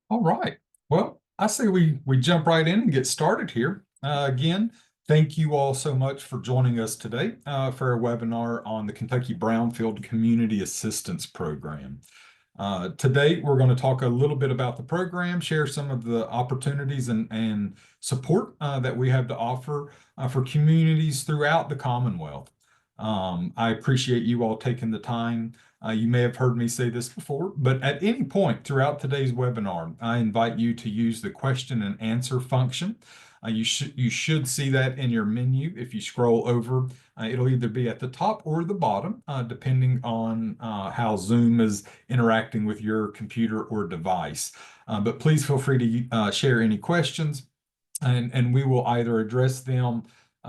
All right. Well, I say we jump right in and get started here. Again, thank you all so much for joining us today for a webinar on the Kentucky Brownfield Community Assistance Program. Today, we're going to talk a little bit about the program, share some of the opportunities and support that we have to offer for communities throughout the Commonwealth. I appreciate you all taking the time. You may have heard me say this before, but at any point throughout today's webinar, I invite you to use the question and answer function. You should see that in your menu. If you scroll over, it'll either be at the top or the bottom, depending on how Zoom is interacting with your computer or device. But please feel free to share any questions, and we will either address them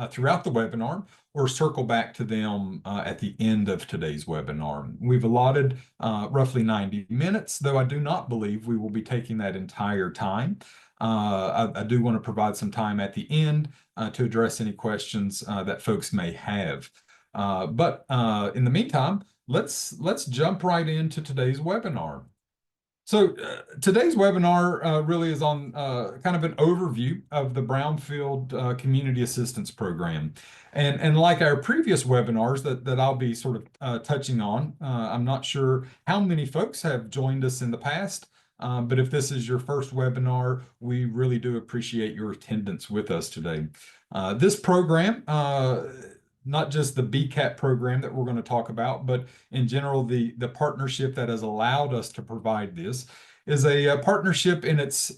throughout the webinar or circle back to them at the end of today's webinar. We've allotted roughly 90 minutes, though I do not believe we will be taking that entire time. I do want to provide some time at the end to address any questions that folks may have. But in the meantime, let's jump right into today's webinar. So today's webinar really is on kind of an overview of the Brownfield Community Assistance Program. And like our previous webinars that I'll be sort of touching on, I'm not sure how many folks have joined us in the past, but if this is your first webinar, we really do appreciate your attendance with us today. This program, not just the BCAP program that we're going to talk about, but in general, the partnership that has allowed us to provide this is a partnership in its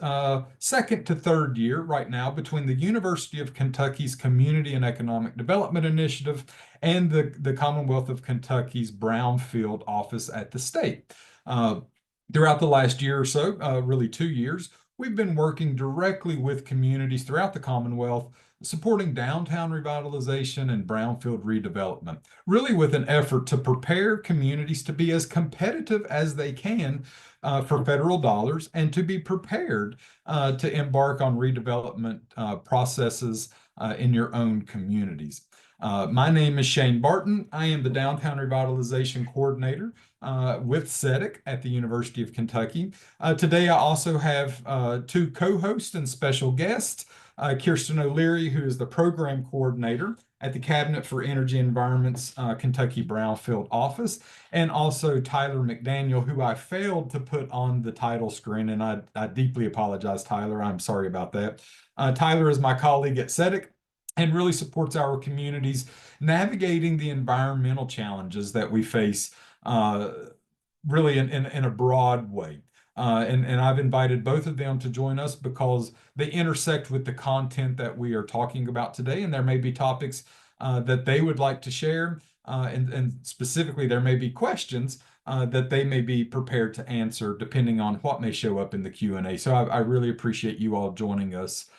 second to third year right now between the University of Kentucky's Community and Economic Development Initiative and the Commonwealth of Kentucky's Brownfield office at the state. Throughout the last year or so, really 2 years, we've been working directly with communities throughout the Commonwealth supporting downtown revitalization and brownfield redevelopment, really with an effort to prepare communities to be as competitive as they can for federal dollars and to be prepared to embark on redevelopment processes in your own communities. My name is Shane Barton. I am the Downtown Revitalization Coordinator with CEDIK at the University of Kentucky. Today, I also have two co-hosts and special guests. Kirsten O'Leary, who is the program coordinator at the Cabinet for Energy and Environment's Kentucky Brownfield office, and also Tyler McDaniel, who I failed to put on the title screen, and I deeply apologize, Tyler. I'm sorry about that. Tyler is my colleague at CEDIK and really supports our communities navigating the environmental challenges that we face really in a broad way. And I've invited both of them to join us because they intersect with the content that we are talking about today, and there may be topics that they would like to share, and specifically there may be questions that they may be prepared to answer depending on what may show up in the Q&A. So I really appreciate you all joining us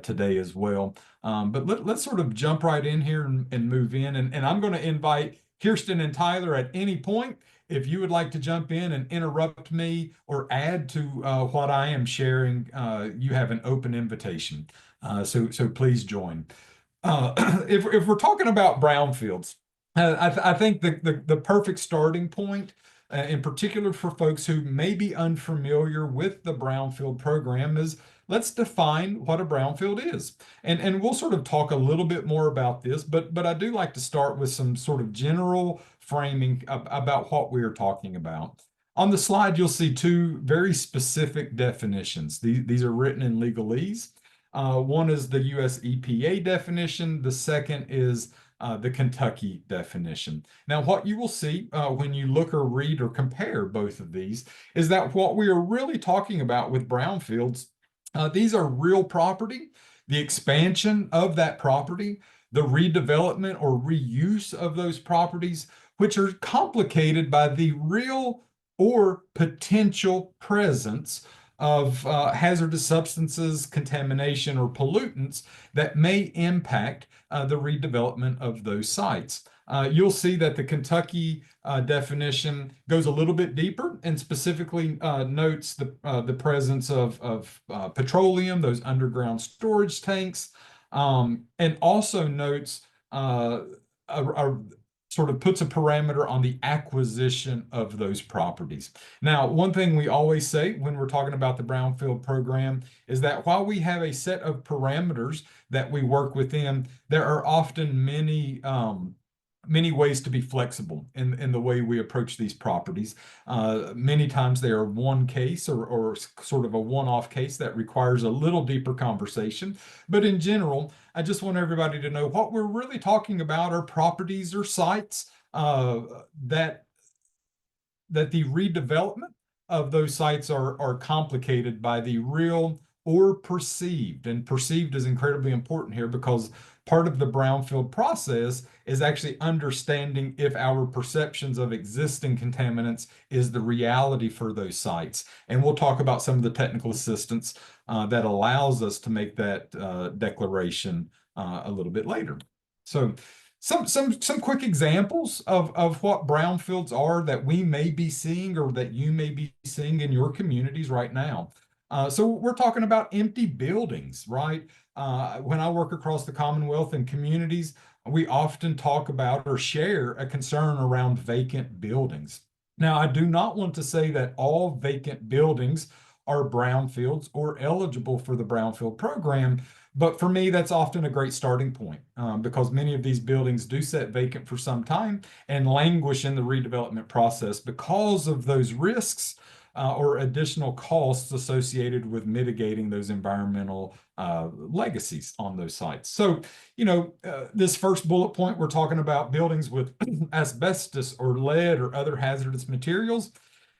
today as well. But let's sort of jump right in here and move in, and I'm going to invite Kirsten and Tyler at any point. If you would like to jump in and interrupt me or add to what I am sharing, you have an open invitation. So please join. If we're talking about brownfields, I think the perfect starting point, in particular for folks who may be unfamiliar with the brownfield program, is let's define what a brownfield is. And we'll sort of talk a little bit more about this, but I do like to start with some sort of general framing about what we are talking about. On the slide, you'll see two very specific definitions. These are written in legalese. One is the US EPA definition. The second is the Kentucky definition. Now, what you will see when you look or read or compare both of these is that what we are really talking about with brownfields, these are real property, the expansion of that property, the redevelopment or reuse of those properties, which are complicated by the real or potential presence of hazardous substances, contamination, or pollutants that may impact the redevelopment of those sites. You'll see that the Kentucky definition goes a little bit deeper and specifically notes the presence of petroleum, those underground storage tanks, and also notes a sort of puts a parameter on the acquisition of those properties. Now, one thing we always say when we're talking about the Brownfield program is that while we have a set of parameters that we work within, there are often many ways to be flexible in the way we approach these properties. Many times they are one case or sort of a one-off case that requires a little deeper conversation. But in general, I just want everybody to know what we're really talking about are properties or sites that the redevelopment of those sites are complicated by the real or perceived. And perceived is incredibly important here because part of the brownfield process is actually understanding if our perceptions of existing contaminants is the reality for those sites. And we'll talk about some of the technical assistance that allows us to make that declaration a little bit later. So some quick examples of what brownfields are that we may be seeing or that you may be seeing in your communities right now. So we're talking about empty buildings, right? When I work across the Commonwealth and communities, we often talk about or share a concern around vacant buildings. Now, I do not want to say that all vacant buildings are brownfields or eligible for the brownfield program, but for me, that's often a great starting point because many of these buildings do sit vacant for some time and languish in the redevelopment process because of those risks or additional costs associated with mitigating those environmental legacies on those sites. So, this first bullet point, we're talking about buildings with asbestos or lead or other hazardous materials.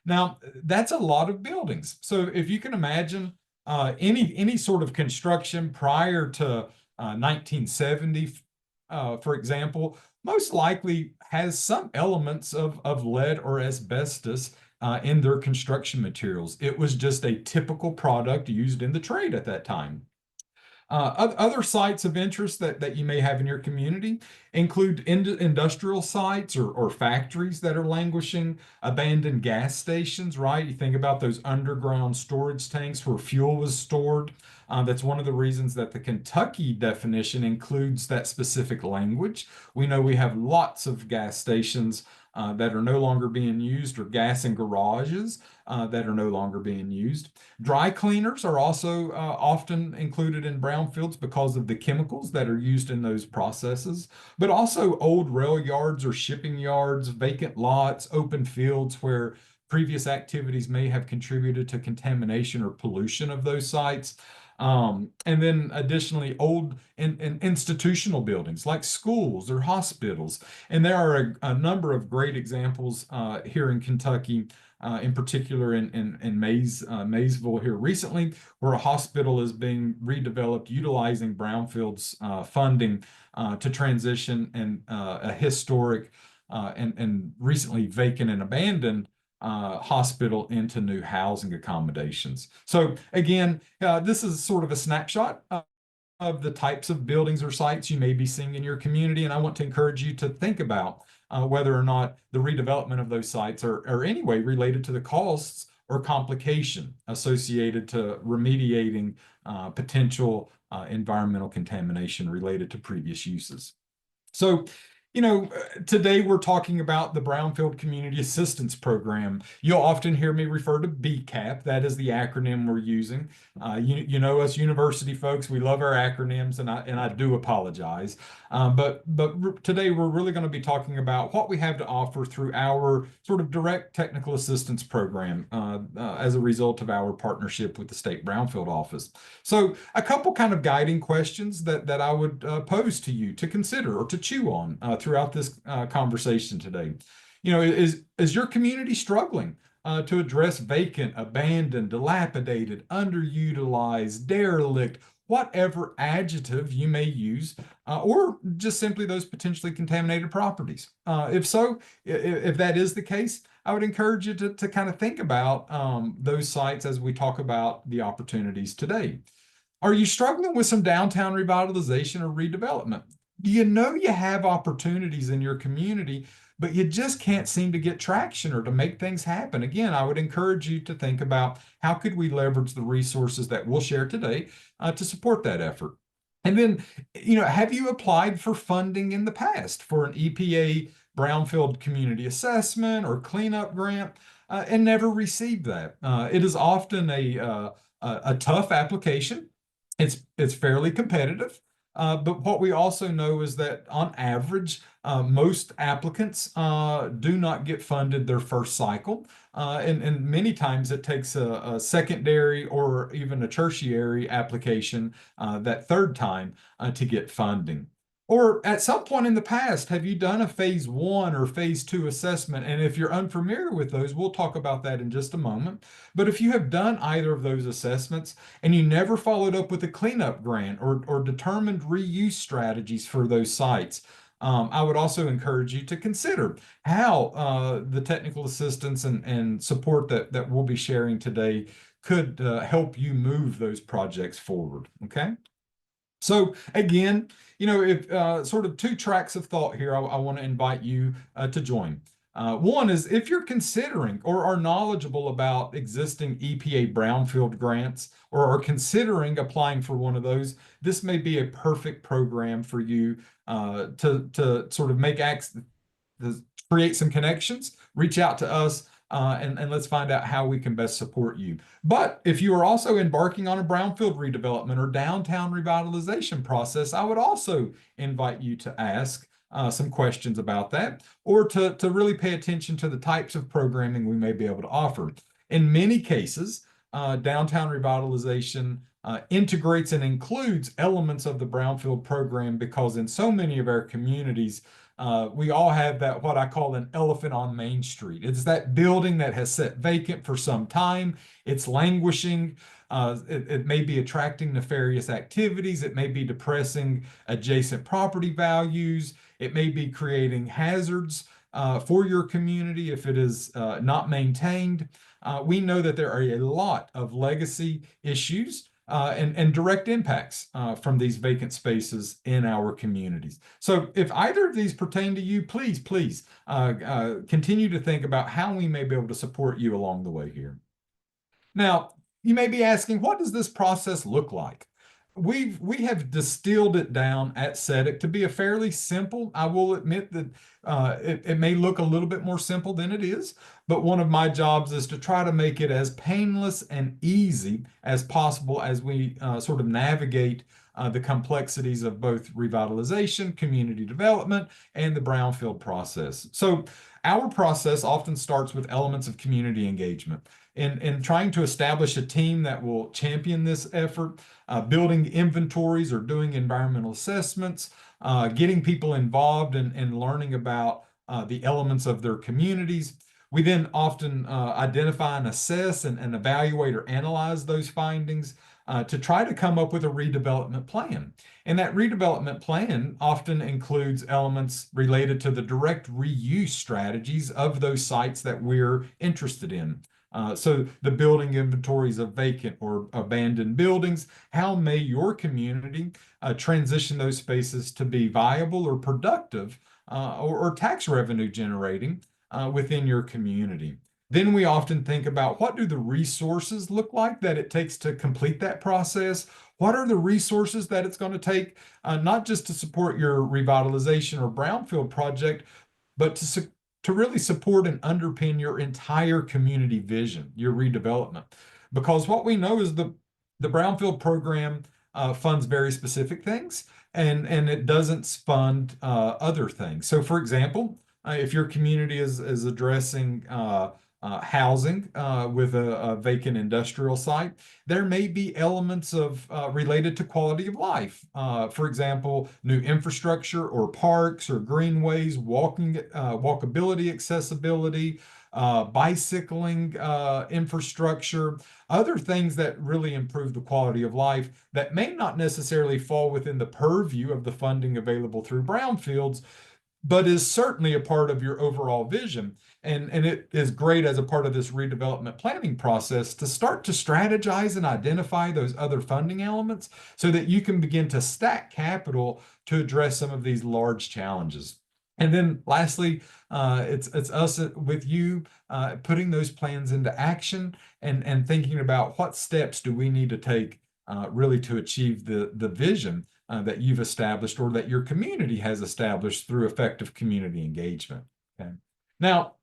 Now, that's a lot of buildings. So if you can imagine any sort of construction prior to 1970, for example, most likely has some elements of lead or asbestos in their construction materials. It was just a typical product used in the trade at that time. Other sites of interest that you may have in your community include industrial sites or factories that are languishing, abandoned gas stations, right? You think about those underground storage tanks where fuel was stored. That's one of the reasons that the Kentucky definition includes that specific language. We know we have lots of gas stations that are no longer being used, or gas in garages that are no longer being used. Dry cleaners are also often included in brownfields because of the chemicals that are used in those processes, but also old rail yards or shipping yards, vacant lots, open fields where previous activities may have contributed to contamination or pollution of those sites. And then additionally, old institutional buildings like schools or hospitals. And there are a number of great examples here in Kentucky, in particular in Maysville here recently, where a hospital is being redeveloped utilizing Brownfield's funding to transition a historic and recently vacant and abandoned hospital into new housing accommodations. So again, this is sort of a snapshot of the types of buildings or sites you may be seeing in your community. And I want to encourage you to think about whether or not the redevelopment of those sites are anyway related to the costs or complication associated to remediating potential environmental contamination related to previous uses. So, today we're talking about the Brownfield Community Assistance Program. You'll often hear me refer to BCAP. That is the acronym we're using. You know us university folks, we love our acronyms, and I do apologize. But today we're really going to be talking about what we have to offer through our sort of direct technical assistance program as a result of our partnership with the State Brownfield Office. So a couple kind of guiding questions that I would pose to you to consider or to chew on throughout this conversation today. Is your community struggling to address vacant, abandoned, dilapidated, underutilized, derelict, whatever adjective you may use, or just simply those potentially contaminated properties? If so, if that is the case, I would encourage you to kind of think about those sites as we talk about the opportunities today. Are you struggling with some downtown revitalization or redevelopment? Do you know you have opportunities in your community, but you just can't seem to get traction or to make things happen? Again, I would encourage you to think about how could we leverage the resources that we'll share today to support that effort. And then, have you applied for funding in the past for an EPA Brownfield Community Assessment or cleanup grant and never received that. It is often a tough application. It's fairly competitive. But what we also know is that on average, most applicants do not get funded their first cycle. And many times it takes a secondary or even a tertiary application that third time to get funding. Or at some point in the past, have you done a phase one or phase two assessment? And if you're unfamiliar with those, we'll talk about that in just a moment. But if you have done either of those assessments and you never followed up with a cleanup grant or determined reuse strategies for those sites, I would also encourage you to consider how the technical assistance and support that we'll be sharing today could help you move those projects forward. Okay. So again, if sort of two tracks of thought here, I want to invite you to join. One is if you're considering or are knowledgeable about existing EPA brownfield grants or are considering applying for one of those, this may be a perfect program for you to sort of create some connections, reach out to us, and let's find out how we can best support you. But if you are also embarking on a brownfield redevelopment or downtown revitalization process, I would also invite you to ask some questions about that or to really pay attention to the types of programming we may be able to offer. In many cases, downtown revitalization integrates and includes elements of the brownfield program because in so many of our communities, we all have that, what I call an elephant on Main Street. It's that building that has sat vacant for some time. It's languishing. It may be attracting nefarious activities. It may be depressing adjacent property values. It may be creating hazards for your community if it is not maintained. We know that there are a lot of legacy issues and direct impacts from these vacant spaces in our communities. So if either of these pertain to you, please continue to think about how we may be able to support you along the way here. Now, you may be asking, what does this process look like? We have distilled it down at CEDIK to be a fairly simple. I will admit that it may look a little bit more simple than it is, but one of my jobs is to try to make it as painless and easy as possible as we sort of navigate the complexities of both revitalization, community development, and the brownfield process. So our process often starts with elements of community engagement. In trying to establish a team that will champion this effort, building inventories or doing environmental assessments, getting people involved in learning about the elements of their communities. We then often identify and assess and evaluate or analyze those findings to try to come up with a redevelopment plan. And that redevelopment plan often includes elements related to the direct reuse strategies of those sites that we're interested in. So the building inventories of vacant or abandoned buildings, how may your community transition those spaces to be viable or productive or tax revenue generating within your community? Then we often think about what do the resources look like that it takes to complete that process? What are the resources that it's going to take, not just to support your revitalization or brownfield project, but to really support and underpin your entire community vision, your redevelopment. Because what we know is the Brownfield program funds very specific things and it doesn't fund other things. So for example, if your community is addressing housing with a vacant industrial site, there may be elements of related to quality of life. For example, new infrastructure or parks or greenways, walkability, accessibility, bicycling infrastructure, other things that really improve the quality of life that may not necessarily fall within the purview of the funding available through brownfields, but is certainly a part of your overall vision. And it is great as a part of this redevelopment planning process to start to strategize and identify those other funding elements so that you can begin to stack capital to address some of these large challenges. And then lastly, it's us with you putting those plans into action and thinking about what steps do we need to take really to achieve the vision that you've established or that your community has established through effective community engagement. Okay. Now,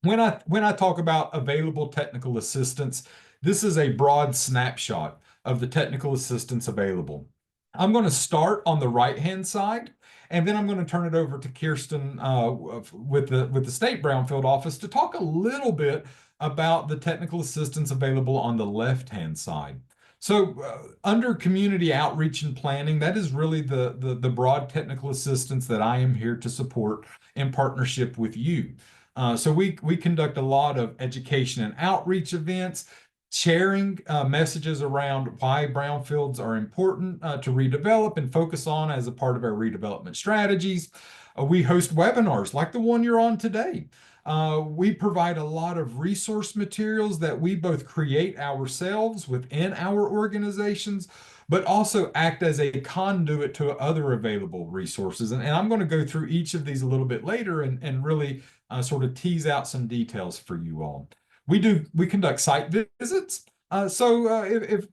when I talk about available technical assistance, this is a broad snapshot of the technical assistance available. I'm going to start on the right-hand side, and then I'm going to turn it over to Kirsten with the State Brownfield Office to talk a little bit about the technical assistance available on the left-hand side. So under community outreach and planning, that is really the broad technical assistance that I am here to support in partnership with you. So we conduct a lot of education and outreach events, sharing messages around why brownfields are important to redevelop and focus on as a part of our redevelopment strategies. We host webinars like the one you're on today. We provide a lot of resource materials that we both create ourselves within our organizations, but also act as a conduit to other available resources. And I'm going to go through each of these a little bit later and really sort of tease out some details for you all. We conduct site visits. So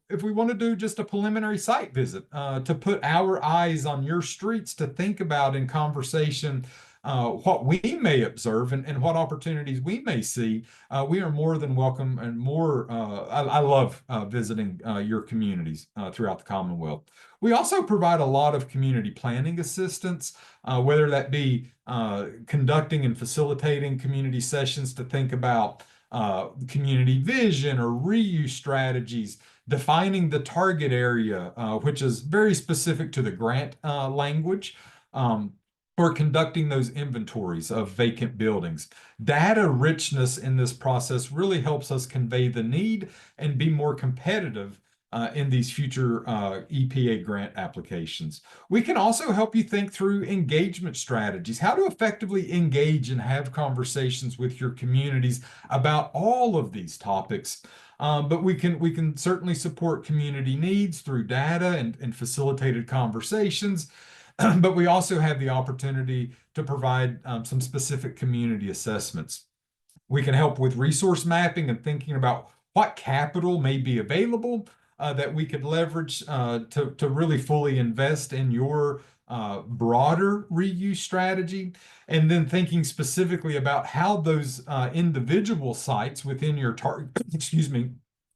if we want to do just a preliminary site visit to put our eyes on your streets to think about in conversation what we may observe and what opportunities we may see, we are more than welcome and more. I love visiting your communities throughout the Commonwealth. We also provide a lot of community planning assistance, whether that be conducting and facilitating community sessions to think about community vision or reuse strategies, defining the target area, which is very specific to the grant language, or conducting those inventories of vacant buildings. Data richness in this process really helps us convey the need and be more competitive in these future EPA grant applications. We can also help you think through engagement strategies, how to effectively engage and have conversations with your communities about all of these topics. But we can certainly support community needs through data and facilitated conversations. But we also have the opportunity to provide some specific community assessments. We can help with resource mapping and thinking about what capital may be available that we could leverage to really fully invest in your broader reuse strategy, and then thinking specifically about how those individual sites within your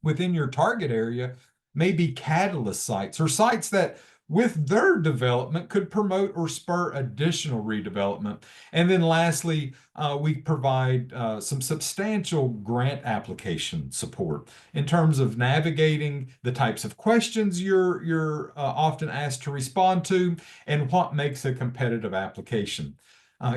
within your target area may be catalyst sites or sites that with their development could promote or spur additional redevelopment. And then lastly, we provide some substantial grant application support in terms of navigating the types of questions you're often asked to respond to and what makes a competitive application.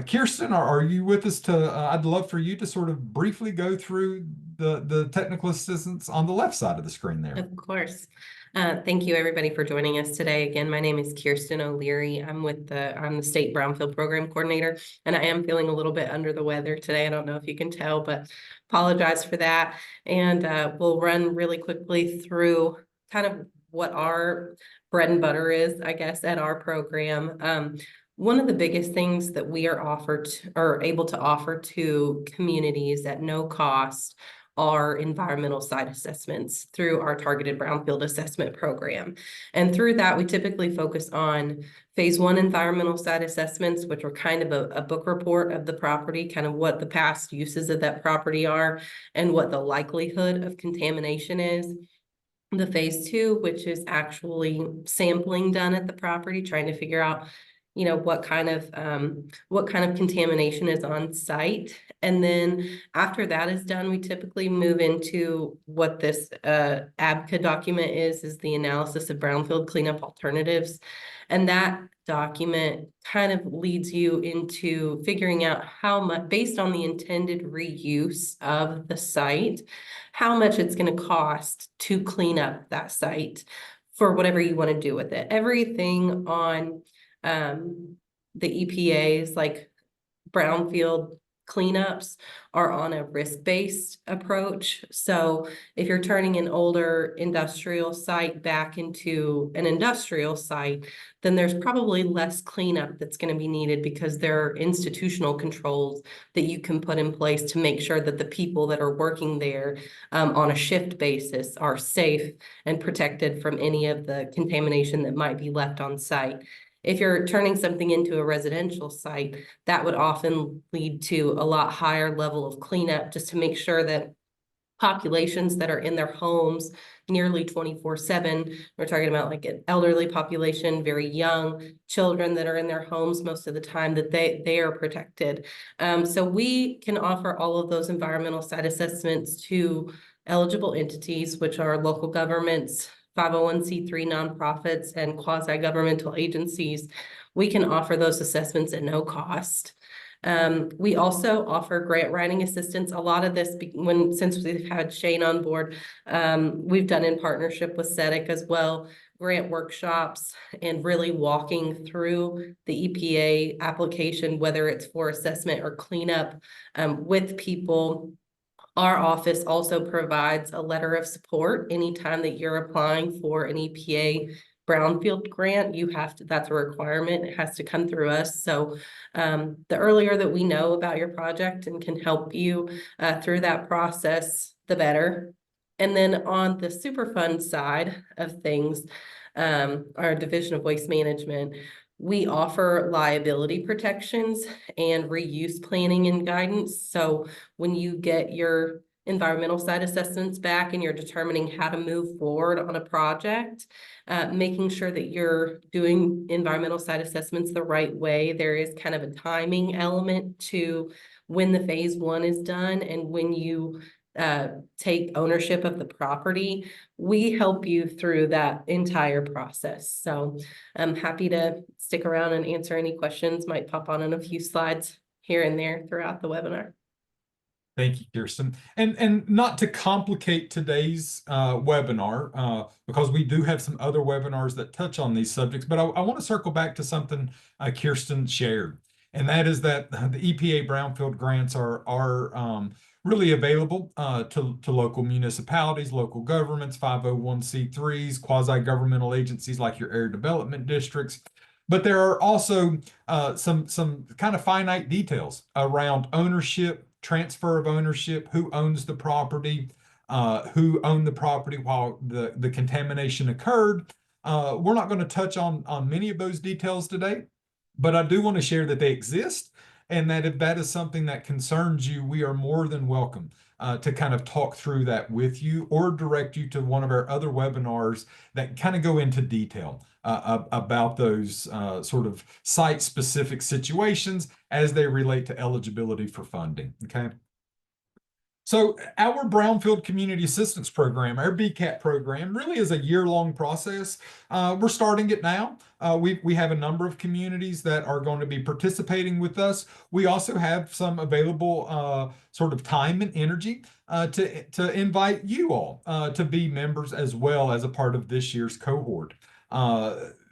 Kirsten, are you with us I'd love for you to sort of briefly go through the technical assistance on the left side of the screen there. Of course. Thank you everybody for joining us today. Again, my name is Kirsten O'Leary. I'm the State Brownfield Program Coordinator, and I am feeling a little bit under the weather today. I don't know if you can tell, but apologize for that. And we'll run really quickly through kind of what our bread and butter is, I guess, at our program. One of the biggest things that we are able to offer to communities at no cost are environmental site assessments through our targeted brownfield assessment program. And through that, we typically focus on phase 1 environmental site assessments, which are kind of a book report of the property, kind of what the past uses of that property are and what the likelihood of contamination is. The phase 2, which is actually sampling done at the property, trying to figure out what kind of contamination is on site. And then after that is done, we typically move into what this ABCA document is the analysis of brownfield cleanup alternatives. And that document kind of leads you into figuring out how much, based on the intended reuse of the site, how much it's going to cost to clean up that site for whatever you want to do with it. Everything on the EPA's like brownfield cleanups are on a risk-based approach. So if you're turning an older industrial site back into an industrial site, then there's probably less cleanup that's going to be needed because there are institutional controls that you can put in place to make sure that the people that are working there on a shift basis are safe and protected from any of the contamination that might be left on site. If you're turning something into a residential site, that would often lead to a lot higher level of cleanup just to make sure that populations that are in their homes nearly 24/7. We're talking about like an elderly population, very young children that are in their homes most of the time, that they are protected. So we can offer all of those environmental site assessments to eligible entities, which are local governments, 501c3 nonprofits, and quasi-governmental agencies. We can offer those assessments at no cost. We also offer grant writing assistance. A lot of this, since we've had Shane on board, we've done in partnership with CEDIK as well, grant workshops and really walking through the EPA application, whether it's for assessment or cleanup, with people. Our office also provides a letter of support anytime that you're applying for an EPA brownfield grant. That's a requirement. It has to come through us. So the earlier that we know about your project and can help you through that process, the better. And then on the Superfund side of things, our Division of Waste Management, we offer liability protections and reuse planning and guidance. So when you get your environmental site assessments back and you're determining how to move forward on a project, making sure that you're doing environmental site assessments the right way. There is kind of a timing element to when the phase one is done and when you take ownership of the property. We help you through that entire process. So I'm happy to stick around and answer any questions, might pop on in a few slides here and there throughout the webinar. Thank you, Kirsten. And not to complicate today's webinar, because we do have some other webinars that touch on these subjects, but I want to circle back to something Kirsten shared, and that is that the EPA brownfield grants are really available to local municipalities, local governments, 501c3s, quasi-governmental agencies like your area development districts. But there are also some kind of finite details around ownership, transfer of ownership, who owns the property, who owned the property while the contamination occurred. We're not going to touch on many of those details today, but I do want to share that they exist, and that if that is something that concerns you, we are more than welcome to kind of talk through that with you or direct you to one of our other webinars that kind of go into detail about those sort of site-specific situations as they relate to eligibility for funding, okay? So our Brownfield Community Assistance Program, our BCAP program, really is a year-long process. We're starting it now. We have a number of communities that are going to be participating with us. We also have some available sort of time and energy to invite you all to be members as well as a part of this year's cohort.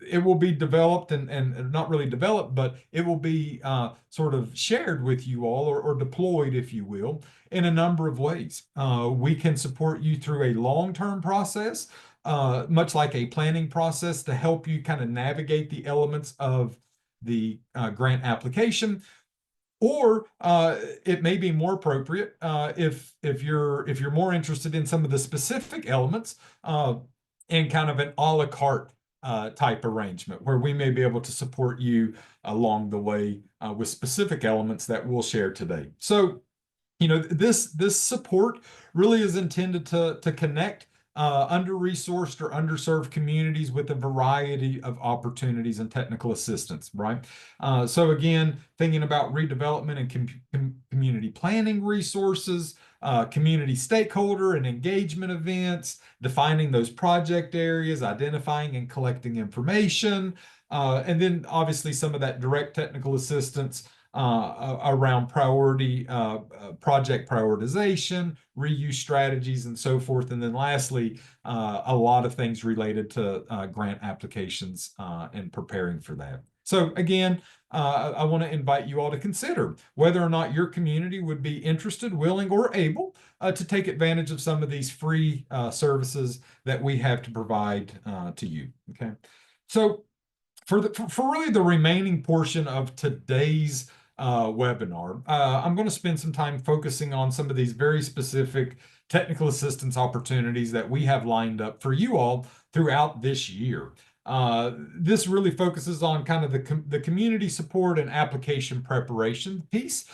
It will be developed and not really developed, but it will be sort of shared with you all or deployed, if you will, in a number of ways. We can support you through a long-term process, much like a planning process to help you kind of navigate the elements of the grant application. Or it may be more appropriate if you're more interested in some of the specific elements in kind of an a la carte type arrangement where we may be able to support you along the way with specific elements that we'll share today. So, you know, this support really is intended to connect under-resourced or underserved communities with a variety of opportunities and technical assistance, right? So again, thinking about redevelopment and community planning resources, community stakeholder and engagement events, defining those project areas, identifying and collecting information, and then obviously some of that direct technical assistance around project prioritization, reuse strategies, and so forth. And then lastly, a lot of things related to grant applications and preparing for that. So again, I want to invite you all to consider whether or not your community would be interested, willing, or able to take advantage of some of these free services that we have to provide to you. Okay, so for really the remaining portion of today's webinar, I'm going to spend some time focusing on some of these very specific technical assistance opportunities that we have lined up for you all throughout this year. This really focuses on kind of the community support and application preparation piece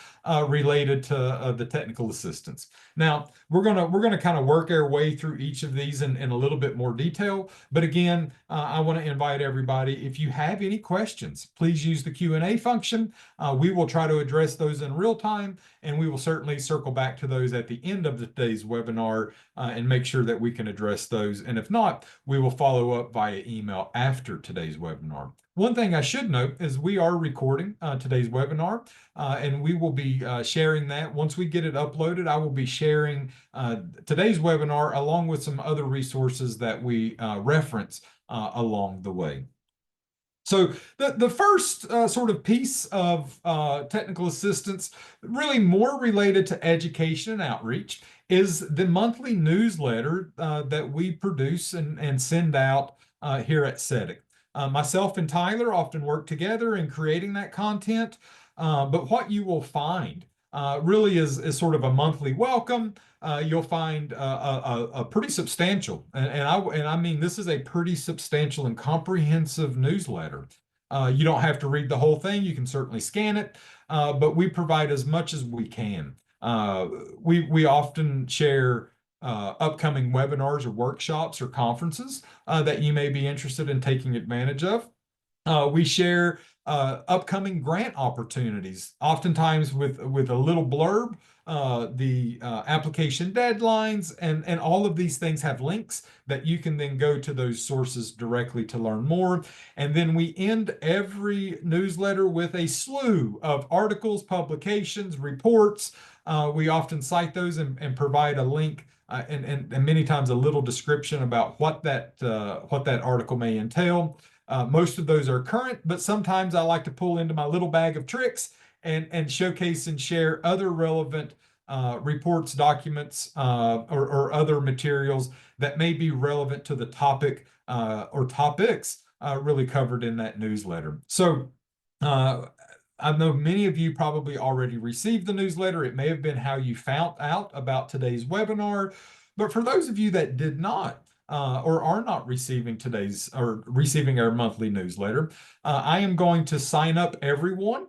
related to the technical assistance. Now, we're gonna kind of work our way through each of these in a little bit more detail. But again, I want to invite everybody, if you have any questions, please use the Q&A function. We will try to address those in real time, and we will certainly circle back to those at the end of today's webinar and make sure that we can address those. And if not, we will follow up via email after today's webinar. One thing I should note is we are recording today's webinar, and we will be sharing that. Once we get it uploaded, I will be sharing today's webinar along with some other resources that we reference along the way. So the first sort of piece of technical assistance, really more related to education and outreach, is the monthly newsletter that we produce and send out here at CEDIK. Myself and Tyler often work together in creating that content, but what you will find really is sort of a monthly welcome. You'll find a pretty substantial, and I mean this is a pretty substantial and comprehensive newsletter. You don't have to read the whole thing. You can certainly scan it, but we provide as much as we can. We often share upcoming webinars or workshops or conferences that you may be interested in taking advantage of. We share upcoming grant opportunities, oftentimes with a little blurb, the application deadlines, and all of these things have links that you can then go to those sources directly to learn more. And then we end every newsletter with a slew of articles, publications, reports. We often cite those and provide a link and many times a little description about what that article may entail. Most of those are current, but sometimes I like to pull into my little bag of tricks and showcase and share other relevant reports, documents, or other materials that may be relevant to the topic or topics really covered in that newsletter. So I know many of you probably already received the newsletter. It may have been how you found out about today's webinar, but for those of you that did not, or are not receiving our monthly newsletter, I am going to sign up everyone.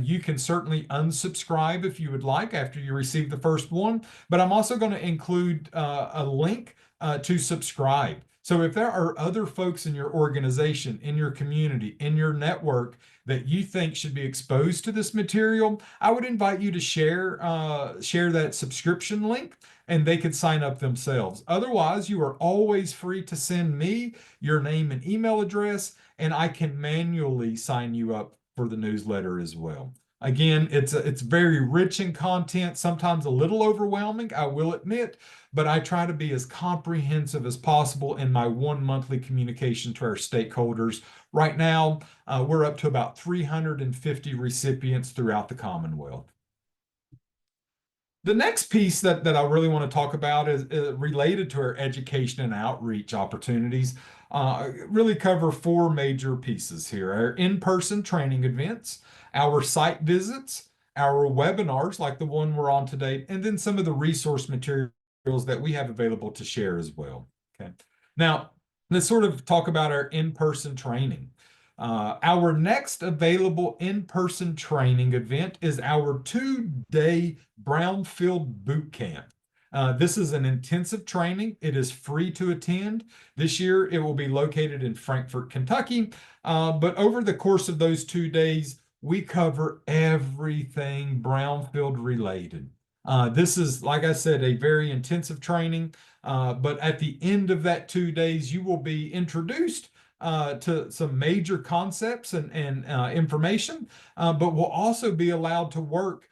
You can certainly unsubscribe if you would like after you receive the first one, but I'm also going to include a link to subscribe. So if there are other folks in your organization, in your community, in your network that you think should be exposed to this material, I would invite you to share that subscription link, and they could sign up themselves. Otherwise, you are always free to send me your name and email address, and I can manually sign you up for the newsletter as well. Again, it's very rich in content, sometimes a little overwhelming, I will admit, but I try to be as comprehensive as possible in my one monthly communication to our stakeholders. Right now, we're up to about 350 recipients throughout the Commonwealth. The next piece that I really want to talk about is related to our education and outreach opportunities. Really cover four major pieces here: our in-person training events, our site visits, our webinars like the one we're on today, and then some of the resource materials that we have available to share as well. Okay. Now, let's sort of talk about our in-person training. Our next available in-person training event is our 2-day Brownfield Boot Camp. This is an intensive training. It is free to attend. This year, it will be located in Frankfort, Kentucky. But over the course of those 2 days, we cover everything Brownfield related. This is, like I said, a very intensive training. But at the end of that 2 days, you will be introduced to some major concepts and information, but will also be allowed to work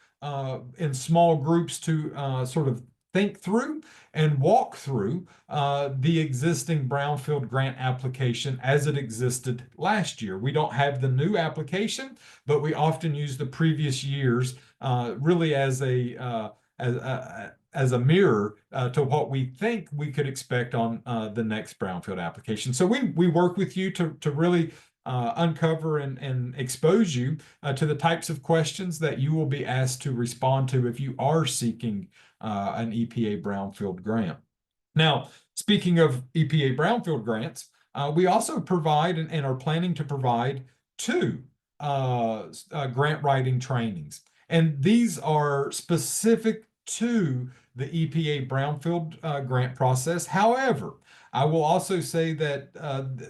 in small groups to sort of think through and walk through the existing Brownfield grant application as it existed last year. We don't have the new application, but we often use the previous years really as a mirror to what we think we could expect on the next Brownfield application. So we work with you to really uncover and expose you to the types of questions that you will be asked to respond to if you are seeking an EPA Brownfield grant. Now, speaking of EPA Brownfield grants, we also provide and are planning to provide two grant writing trainings. And these are specific to the EPA Brownfield grant process. However, I will also say that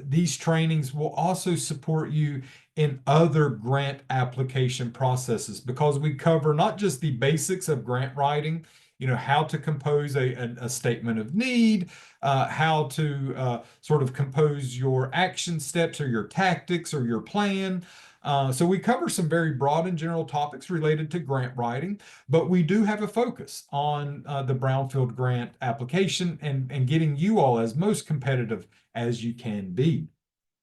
these trainings will also support you in other grant application processes because we cover not just the basics of grant writing, how to compose a statement of need, how to sort of compose your action steps or your tactics or your plan. So we cover some very broad and general topics related to grant writing, but we do have a focus on the Brownfield grant application and getting you all as most competitive as you can be.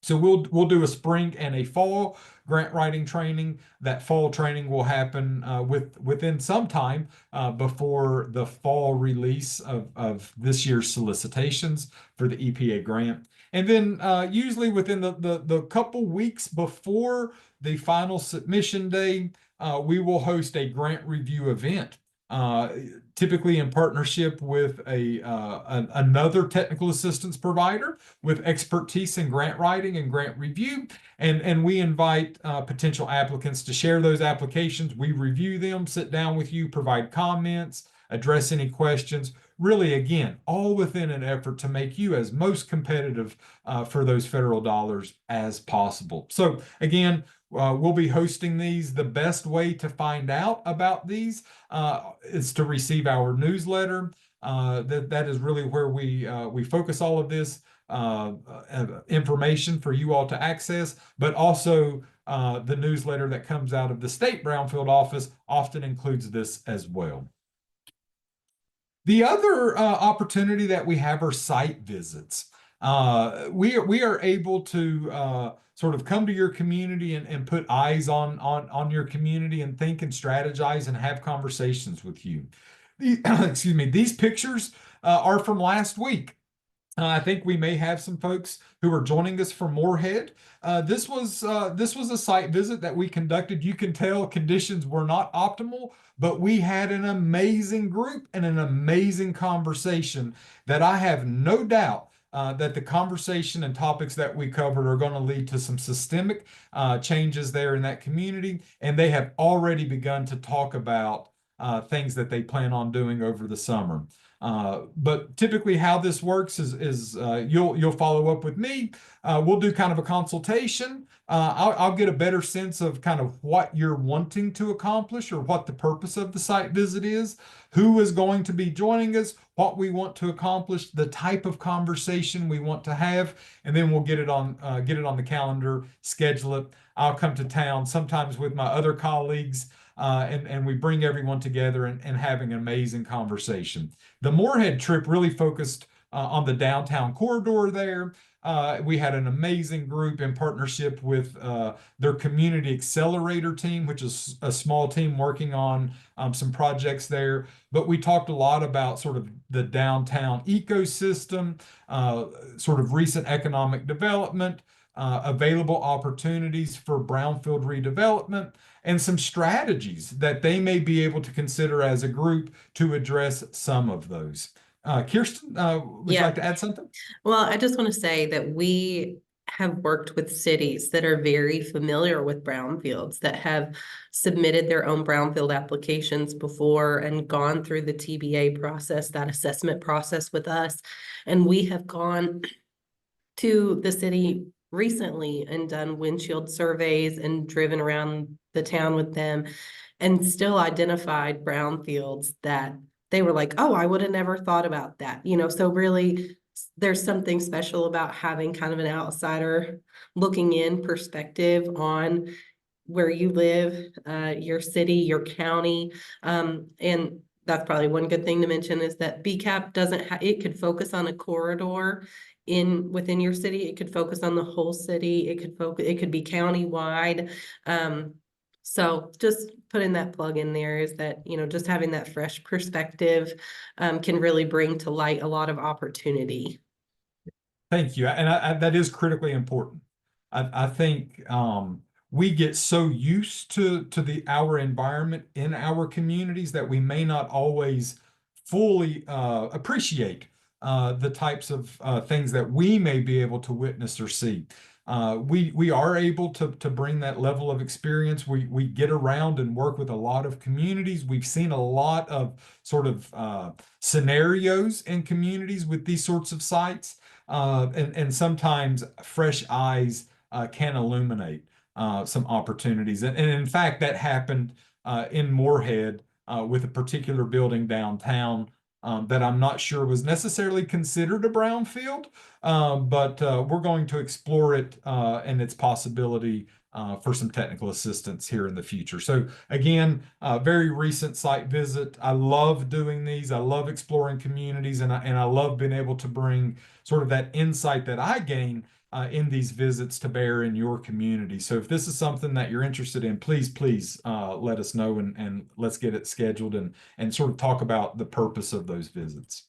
So we'll do a spring and a fall grant writing training. That fall training will happen within some time before the fall release of this year's solicitations for the EPA grant. And then usually within the couple weeks before the final submission day, we will host a grant review event, typically in partnership with another technical assistance provider with expertise in grant writing and grant review. And we invite potential applicants to share those applications. We review them, sit down with you, provide comments, address any questions. Really, again, all within an effort to make you as most competitive for those federal dollars as possible. So again, we'll be hosting these. The best way to find out about these is to receive our newsletter. That is really where we focus all of this information for you all to access, but also the newsletter that comes out of the state Brownfield office often includes this as well. The other opportunity that we have are site visits. We are able to sort of come to your community and put eyes on your community and think and strategize and have conversations with you. Excuse me, these pictures are from last week. I think we may have some folks who are joining us from Moorhead. This was a site visit that we conducted. You can tell conditions were not optimal, but we had an amazing group and an amazing conversation that I have no doubt that the conversation and topics that we covered are going to lead to some systemic changes there in that community. And they have already begun to talk about things that they plan on doing over the summer. But typically how this works is you'll follow up with me. We'll do kind of a consultation. I'll get a better sense of kind of what you're wanting to accomplish or what the purpose of the site visit is, who is going to be joining us, what we want to accomplish, the type of conversation we want to have, and then we'll get it on the calendar, schedule it. I'll come to town sometimes with my other colleagues. And we bring everyone together and having an amazing conversation. The Moorhead trip really focused on the downtown corridor there. We had an amazing group in partnership with their community accelerator team, which is a small team working on some projects there. But we talked a lot about sort of the downtown ecosystem, sort of recent economic development, available opportunities for brownfield redevelopment, and some strategies that they may be able to consider as a group to address some of those. Kirsten, would you like to add something? Well, I just want to say that we have worked with cities that are very familiar with brownfields, that have submitted their own brownfield applications before and gone through the TBA process, that assessment process with us. And we have gone to the city recently and done windshield surveys and driven around the town with them and still identified brownfields that they were like, oh, I would have never thought about that. So really there's something special about having kind of an outsider looking in perspective on where you live, your city, your county. And that's probably one good thing to mention is that BCAP doesn't it could focus on a corridor within your city. It could focus on the whole city. It could be county-wide. So just putting that plug in there is that, just having that fresh perspective can really bring to light a lot of opportunity. Thank you. And that is critically important. I think we get so used to our environment in our communities that we may not always fully appreciate the types of things that we may be able to witness or see. We are able to bring that level of experience. We get around and work with a lot of communities. We've seen a lot of sort of scenarios in communities with these sorts of sites. And sometimes fresh eyes can illuminate some opportunities. And in fact, that happened in Moorhead with a particular building downtown that I'm not sure was necessarily considered a brownfield, but we're going to explore it and its possibility for some technical assistance here in the future. So again, very recent site visit. I love doing these. I love exploring communities, and I love being able to bring sort of that insight that I gain in these visits to bear in your community. So if this is something that you're interested in, please let us know, and let's get it scheduled and sort of talk about the purpose of those visits.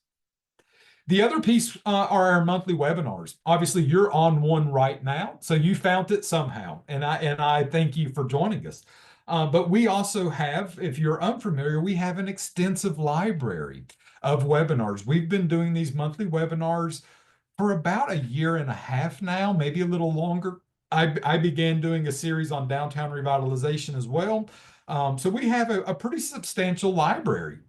The other piece are our monthly webinars. Obviously, you're on one right now, so you found it somehow, and I thank you for joining us. But we also have, if you're unfamiliar, we have an extensive library of webinars. We've been doing these monthly webinars for about a year and a half now, maybe a little longer. I began doing a series on downtown revitalization as well. So we have a pretty substantial library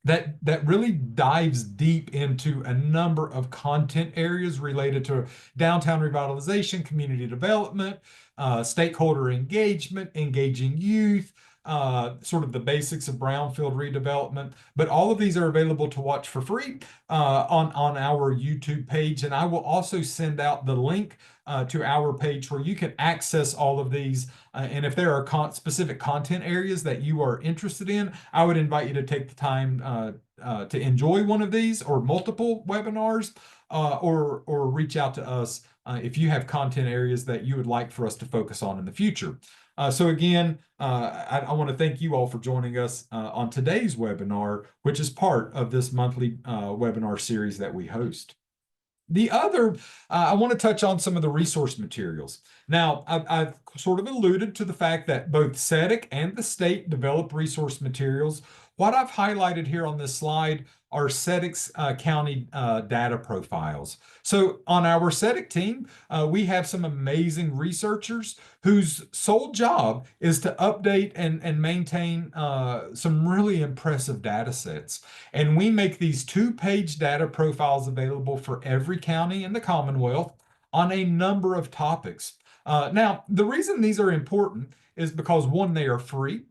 that really dives deep into a number of content areas related to downtown revitalization, community development, stakeholder engagement, engaging youth, sort of the basics of brownfield redevelopment. But all of these are available to watch for free on our YouTube page. And I will also send out the link to our page where you can access all of these. And if there are specific content areas that you are interested in, I would invite you to take the time to enjoy one of these or multiple webinars, or reach out to us if you have content areas that you would like for us to focus on in the future. So again, I want to thank you all for joining us on today's webinar, which is part of this monthly webinar series that we host. The other, I want to touch on some of the resource materials. Now, I've sort of alluded to the fact that both CEDIK and the state develop resource materials. What I've highlighted here on this slide are CEDIK's county data profiles. So on our CEDIK team, we have some amazing researchers whose sole job is to update and maintain some really impressive data sets. And we make these 2-page data profiles available for every county in the Commonwealth on a number of topics. Now, the reason these are important is because, one, they are free,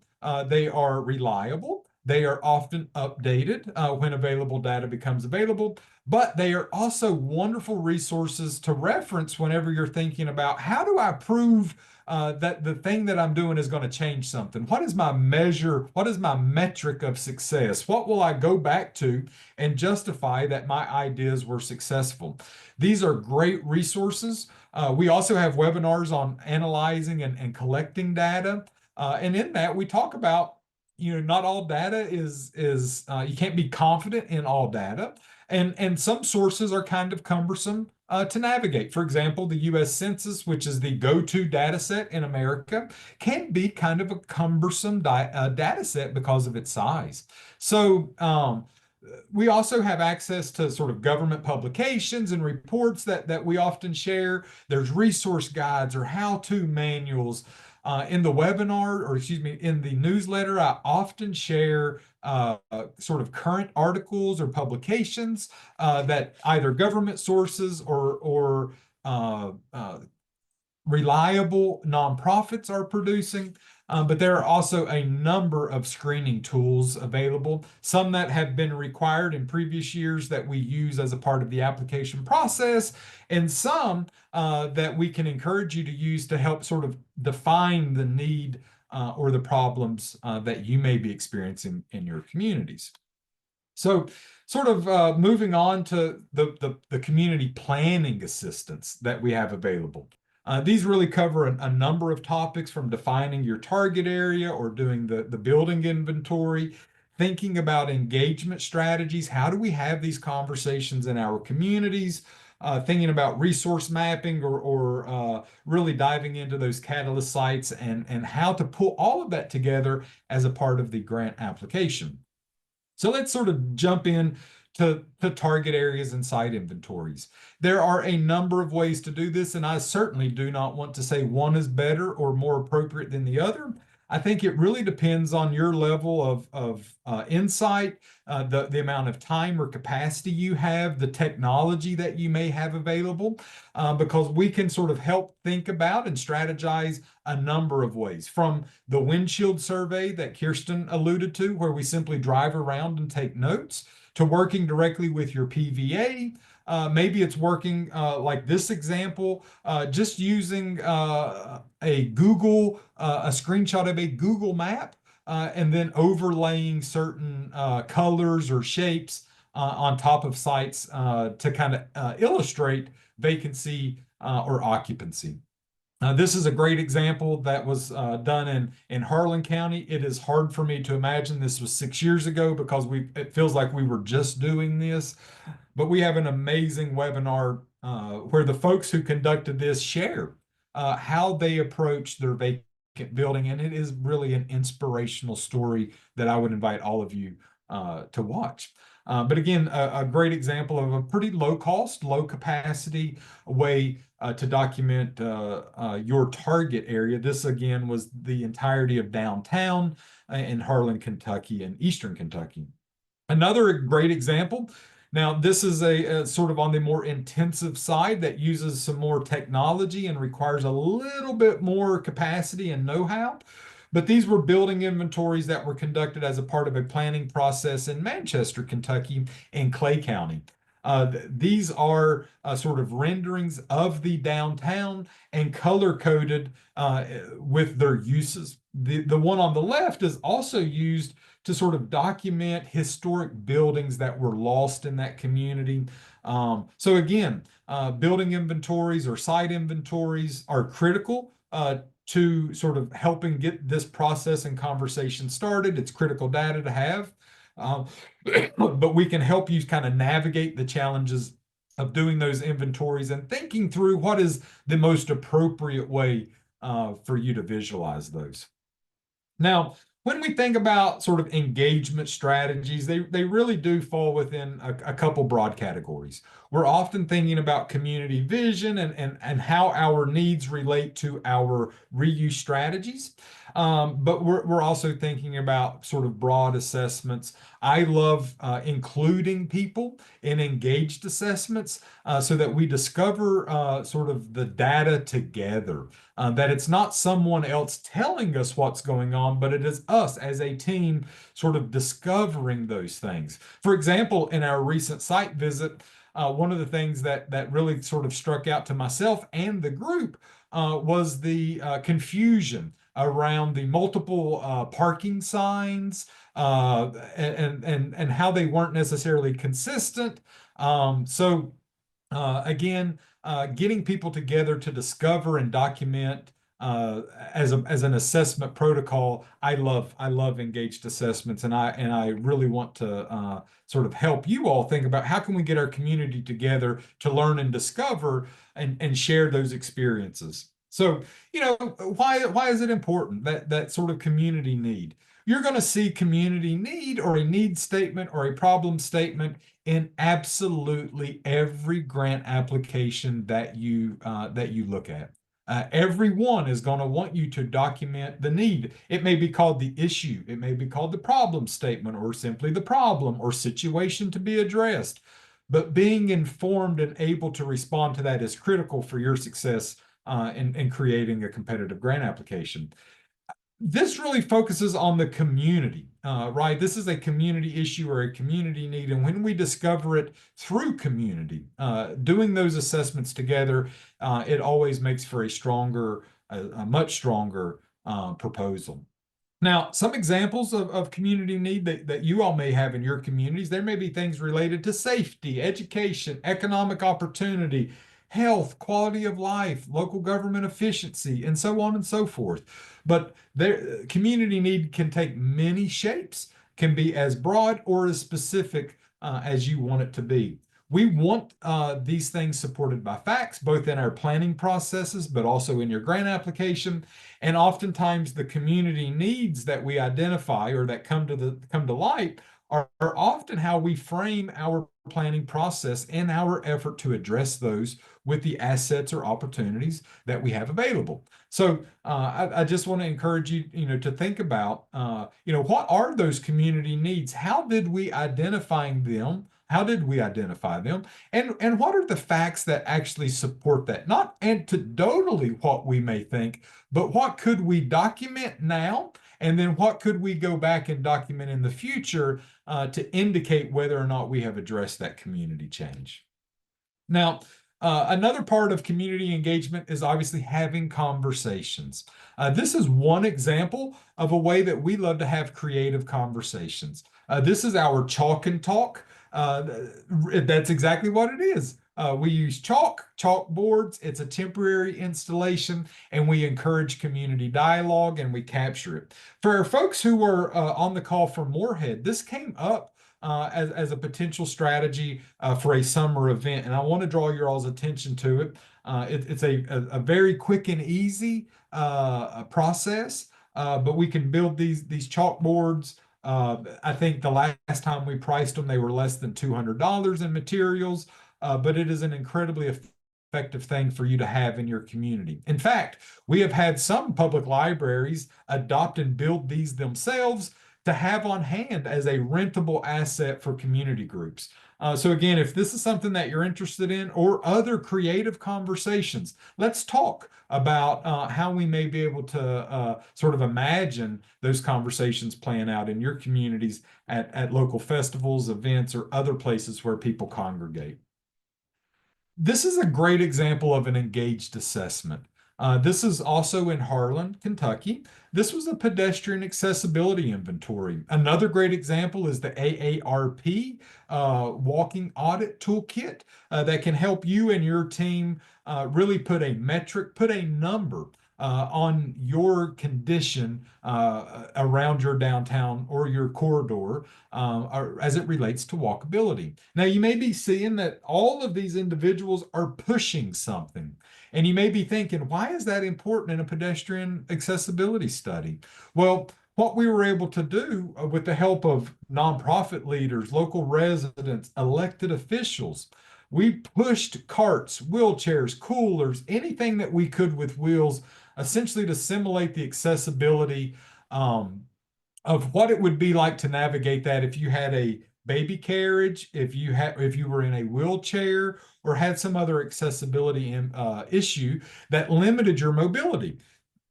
they are reliable, they are often updated when available data becomes available, but they are also wonderful resources to reference whenever you're thinking about, how do I prove that the thing that I'm doing is going to change something? What is my measure? What is my metric of success? What will I go back to and justify that my ideas were successful? These are great resources. We also have webinars on analyzing and collecting data. And in that, we talk about, not all data is you can't be confident in all data. And some sources are kind of cumbersome to navigate. For example, the U.S. Census, which is the go-to data set in America, can be kind of a cumbersome data set because of its size. So we also have access to sort of government publications and reports that we often share. There's resource guides or how-to manuals. In the webinar, or excuse me, in the newsletter, I often share sort of current articles or publications that either government sources or reliable nonprofits are producing. But there are also a number of screening tools available, some that have been required in previous years that we use as a part of the application process, and some that we can encourage you to use to help sort of define the need or the problems that you may be experiencing in your communities. So sort of moving on to the community planning assistance that we have available. These really cover a number of topics from defining your target area or doing the building inventory, thinking about engagement strategies. How do we have these conversations in our communities? Thinking about resource mapping or really diving into those catalyst sites and how to pull all of that together as a part of the grant application. So let's sort of jump in to target areas and site inventories. There are a number of ways to do this, and I certainly do not want to say one is better or more appropriate than the other. I think it really depends on your level of insight, the amount of time or capacity you have, the technology that you may have available, because we can sort of help think about and strategize a number of ways, from the windshield survey that Kirsten alluded to, where we simply drive around and take notes, to working directly with your PVA. Maybe it's working like this example, just using a screenshot of a Google map, and then overlaying certain colors or shapes on top of sites to kind of illustrate vacancy or occupancy. This is a great example that was done in Harlan County. It is hard for me to imagine this was 6 years ago because it feels like we were just doing this. But we have an amazing webinar where the folks who conducted this share how they approach their vacant building. And it is really an inspirational story that I would invite all of you to watch. But again, a great example of a pretty low cost, low capacity way to document your target area. This again was the entirety of downtown in Harlan, Kentucky and Eastern Kentucky. Another great example. Now, this is a sort of on the more intensive side that uses some more technology and requires a little bit more capacity and know-how. But these were building inventories that were conducted as a part of a planning process in Manchester, Kentucky, and Clay County. These are sort of renderings of the downtown and color coded with their uses. The one on the left is also used to sort of document historic buildings that were lost in that community. So again, building inventories or site inventories are critical to sort of helping get this process and conversation started. It's critical data to have. Um, but we can help you kind of navigate the challenges of doing those inventories and thinking through what is the most appropriate way for you to visualize those. Now, when we think about sort of engagement strategies, they really do fall within a couple broad categories. We're often thinking about community vision and how our needs relate to our reuse strategies. But we're also thinking about sort of broad assessments. I love including people in engaged assessments so that we discover sort of the data together. That it's not someone else telling us what's going on, but it is us as a team sort of discovering those things. For example, in our recent site visit, one of the things that really sort of struck out to myself and the group was the confusion around the multiple parking signs and how they weren't necessarily consistent. Again, getting people together to discover and document as an assessment protocol. I love engaged assessments, and I really want to sort of help you all think about how can we get our community together to learn and discover and share those experiences. So, why is it important that sort of community need? You're going to see community need or a need statement or a problem statement in absolutely every grant application that you look at. Everyone is going to want you to document the need. It may be called the issue, it may be called the problem statement, or simply the problem or situation to be addressed. But being informed and able to respond to that is critical for your success in creating a competitive grant application. This really focuses on the community, right? This is a community issue or a community need. And when we discover it through community, doing those assessments together, it always makes for a much stronger proposal. Now, some examples of community need that you all may have in your communities, there may be things related to safety, education, economic opportunity, health, quality of life, local government efficiency, and so on and so forth. But their community need can take many shapes, can be as broad or as specific as you want it to be. We want these things supported by facts, both in our planning processes, but also in your grant application. And oftentimes the community needs that we identify or that come to light are often how we frame our planning process and our effort to address those with the assets or opportunities that we have available. So I just want to encourage you, to think about, what are those community needs? How did we identify them? How did we identify them? And what are the facts that actually support that? Not anecdotally what we may think, but what could we document now? And then what could we go back and document in the future to indicate whether or not we have addressed that community change? Now, another part of community engagement is obviously having conversations. This is one example of a way that we love to have creative conversations. This is our chalk and talk. That's exactly what it is. We use chalkboards. It's a temporary installation, and we encourage community dialogue and we capture it. For our folks who were on the call from Moorhead, this came up as a potential strategy for a summer event. And I want to draw your all's attention to it. It's a very quick and easy process, but we can build these chalkboards. I think the last time we priced them, they were less than $200 in materials, but it is an incredibly effective thing for you to have in your community. In fact, we have had some public libraries adopt and build these themselves to have on hand as a rentable asset for community groups. So again, if this is something that you're interested in or other creative conversations, let's talk about how we may be able to sort of imagine those conversations playing out in your communities at local festivals, events, or other places where people congregate. This is a great example of an engaged assessment. This is also in Harlan, Kentucky. This was a pedestrian accessibility inventory. Another great example is the AARP walking audit toolkit that can help you and your team really put a metric, put a number on your condition around your downtown or your corridor as it relates to walkability. Now, you may be seeing that all of these individuals are pushing something. And you may be thinking, why is that important in a pedestrian accessibility study? Well, what we were able to do with the help of nonprofit leaders, local residents, elected officials, we pushed carts, wheelchairs, coolers, anything that we could with wheels, essentially to simulate the accessibility of what it would be like to navigate that if you had a baby carriage, if you were in a wheelchair or had some other accessibility issue that limited your mobility.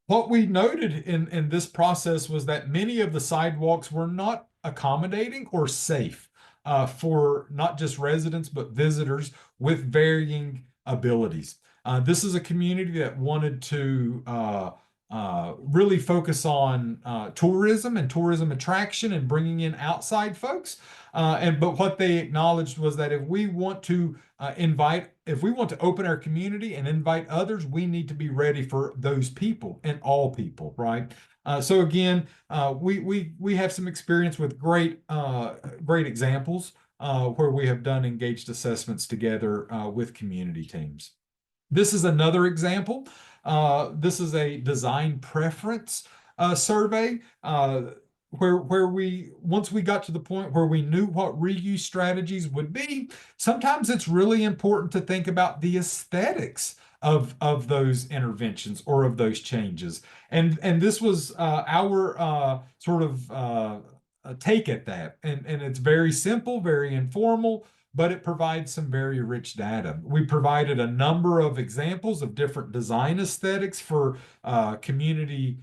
What we noted in this process was that many of the sidewalks were not accommodating or safe for not just residents, but visitors with varying abilities. This is a community that wanted to really focus on tourism and tourism attraction and bringing in outside folks. But what they acknowledged was that if we want to if we want to open our community and invite others, we need to be ready for those people and all people, right? So again, we have some experience with great examples where we have done engaged assessments together with community teams. This is another example. This is a design preference survey where we, once we got to the point where we knew what reuse strategies would be, sometimes it's really important to think about the aesthetics of those interventions or of those changes. And this was our sort of take at that. And it's very simple, very informal, but it provides some very rich data. We provided a number of examples of different design aesthetics for community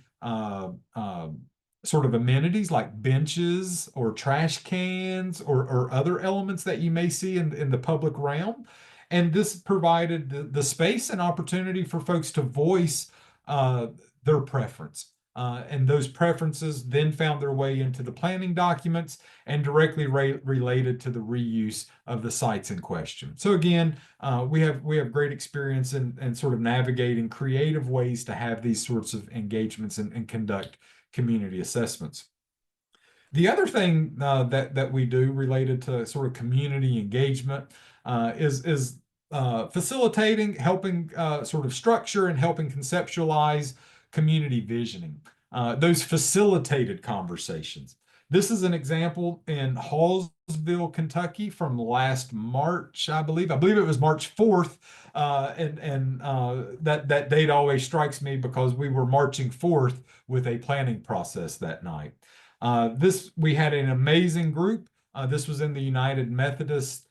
sort of amenities like benches or trash cans or other elements that you may see in the public realm. And this provided the space and opportunity for folks to voice their preference. And those preferences then found their way into the planning documents and directly related to the reuse of the sites in question. So again, we have great experience in sort of navigating creative ways to have these sorts of engagements and conduct community assessments. The other thing that we do related to sort of community engagement is facilitating, helping sort of structure and helping conceptualize community visioning. Those facilitated conversations. This is an example in Hallsville, Kentucky from last March, I believe. I believe it was March 4th. That date always strikes me because we were marching forth with a planning process that night. We had an amazing group. This was in the United Methodist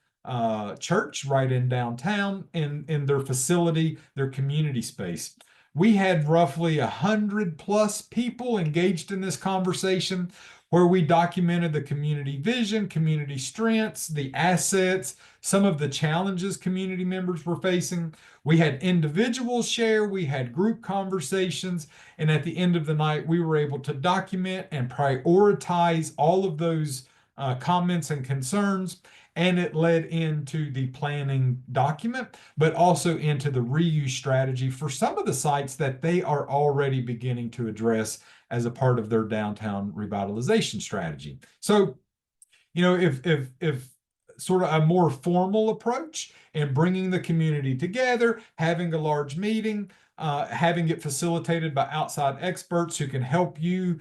Church right in downtown in their facility, their community space. We had roughly 100+ people engaged in this conversation where we documented the community vision, community strengths, the assets, some of the challenges community members were facing. We had individuals share, we had group conversations, and at the end of the night, we were able to document and prioritize all of those comments and concerns. And it led into the planning document, but also into the reuse strategy for some of the sites that they are already beginning to address as a part of their downtown revitalization strategy. So, if sort of a more formal approach and bringing the community together, having a large meeting, having it facilitated by outside experts who can help you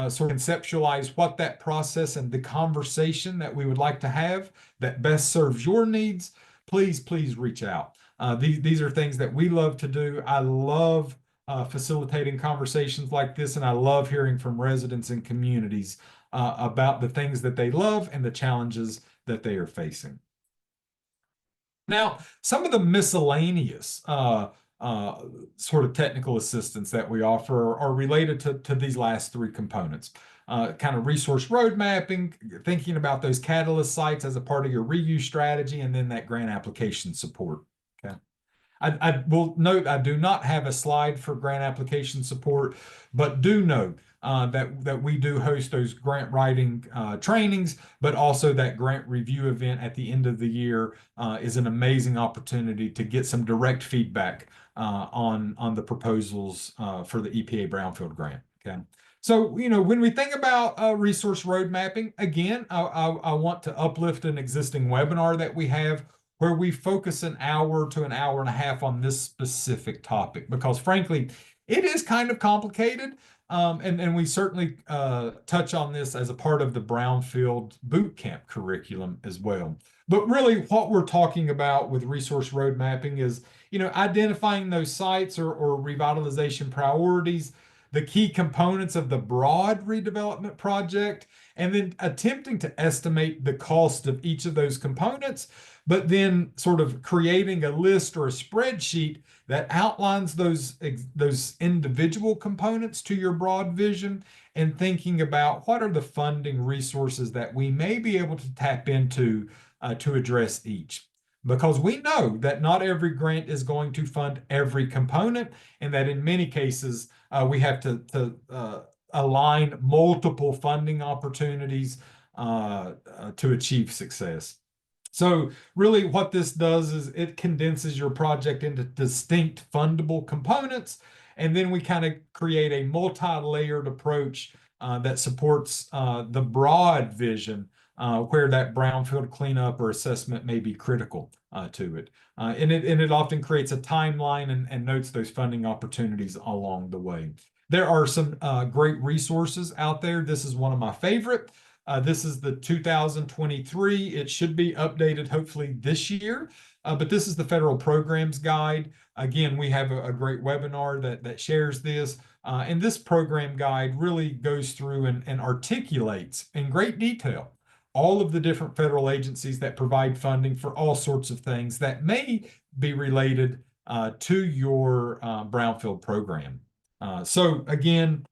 sort of conceptualize what that process and the conversation that we would like to have that best serves your needs, please reach out. These are things that we love to do. I love facilitating conversations like this, and I love hearing from residents and communities about the things that they love and the challenges that they are facing. Now, some of the miscellaneous sort of technical assistance that we offer are related to these last three components. Kind of resource road mapping, thinking about those catalyst sites as a part of your reuse strategy, and then that grant application support. Okay. I will note I do not have a slide for grant application support, but do note that we do host those grant writing trainings, but also that grant review event at the end of the year is an amazing opportunity to get some direct feedback on the proposals for the EPA Brownfield grant. Okay. So, when we think about resource road mapping, again, I want to uplift an existing webinar that we have where we focus an hour to an hour and a half on this specific topic, because frankly, it is kind of complicated. And we certainly touch on this as a part of the Brownfield boot camp curriculum as well. But really what we're talking about with resource road mapping is, identifying those sites or revitalization priorities, the key components of the broad redevelopment project, and then attempting to estimate the cost of each of those components, but then sort of creating a list or a spreadsheet that outlines those individual components to your broad vision, and thinking about what are the funding resources that we may be able to tap into to address each. Because we know that not every grant is going to fund every component, and that in many cases we have to align multiple funding opportunities to achieve success. So really what this does is it condenses your project into distinct fundable components, and then we kind of create a multi-layered approach that supports the broad vision where that brownfield cleanup or assessment may be critical to it. And it often creates a timeline and notes those funding opportunities along the way. There are some great resources out there. This is one of my favorite. This is the 2023. It should be updated hopefully this year, but this is the Federal Programs Guide. Again, we have a great webinar that shares this. And this program guide really goes through and articulates in great detail all of the different federal agencies that provide funding for all sorts of things that may be related to your Brownfield program. So again,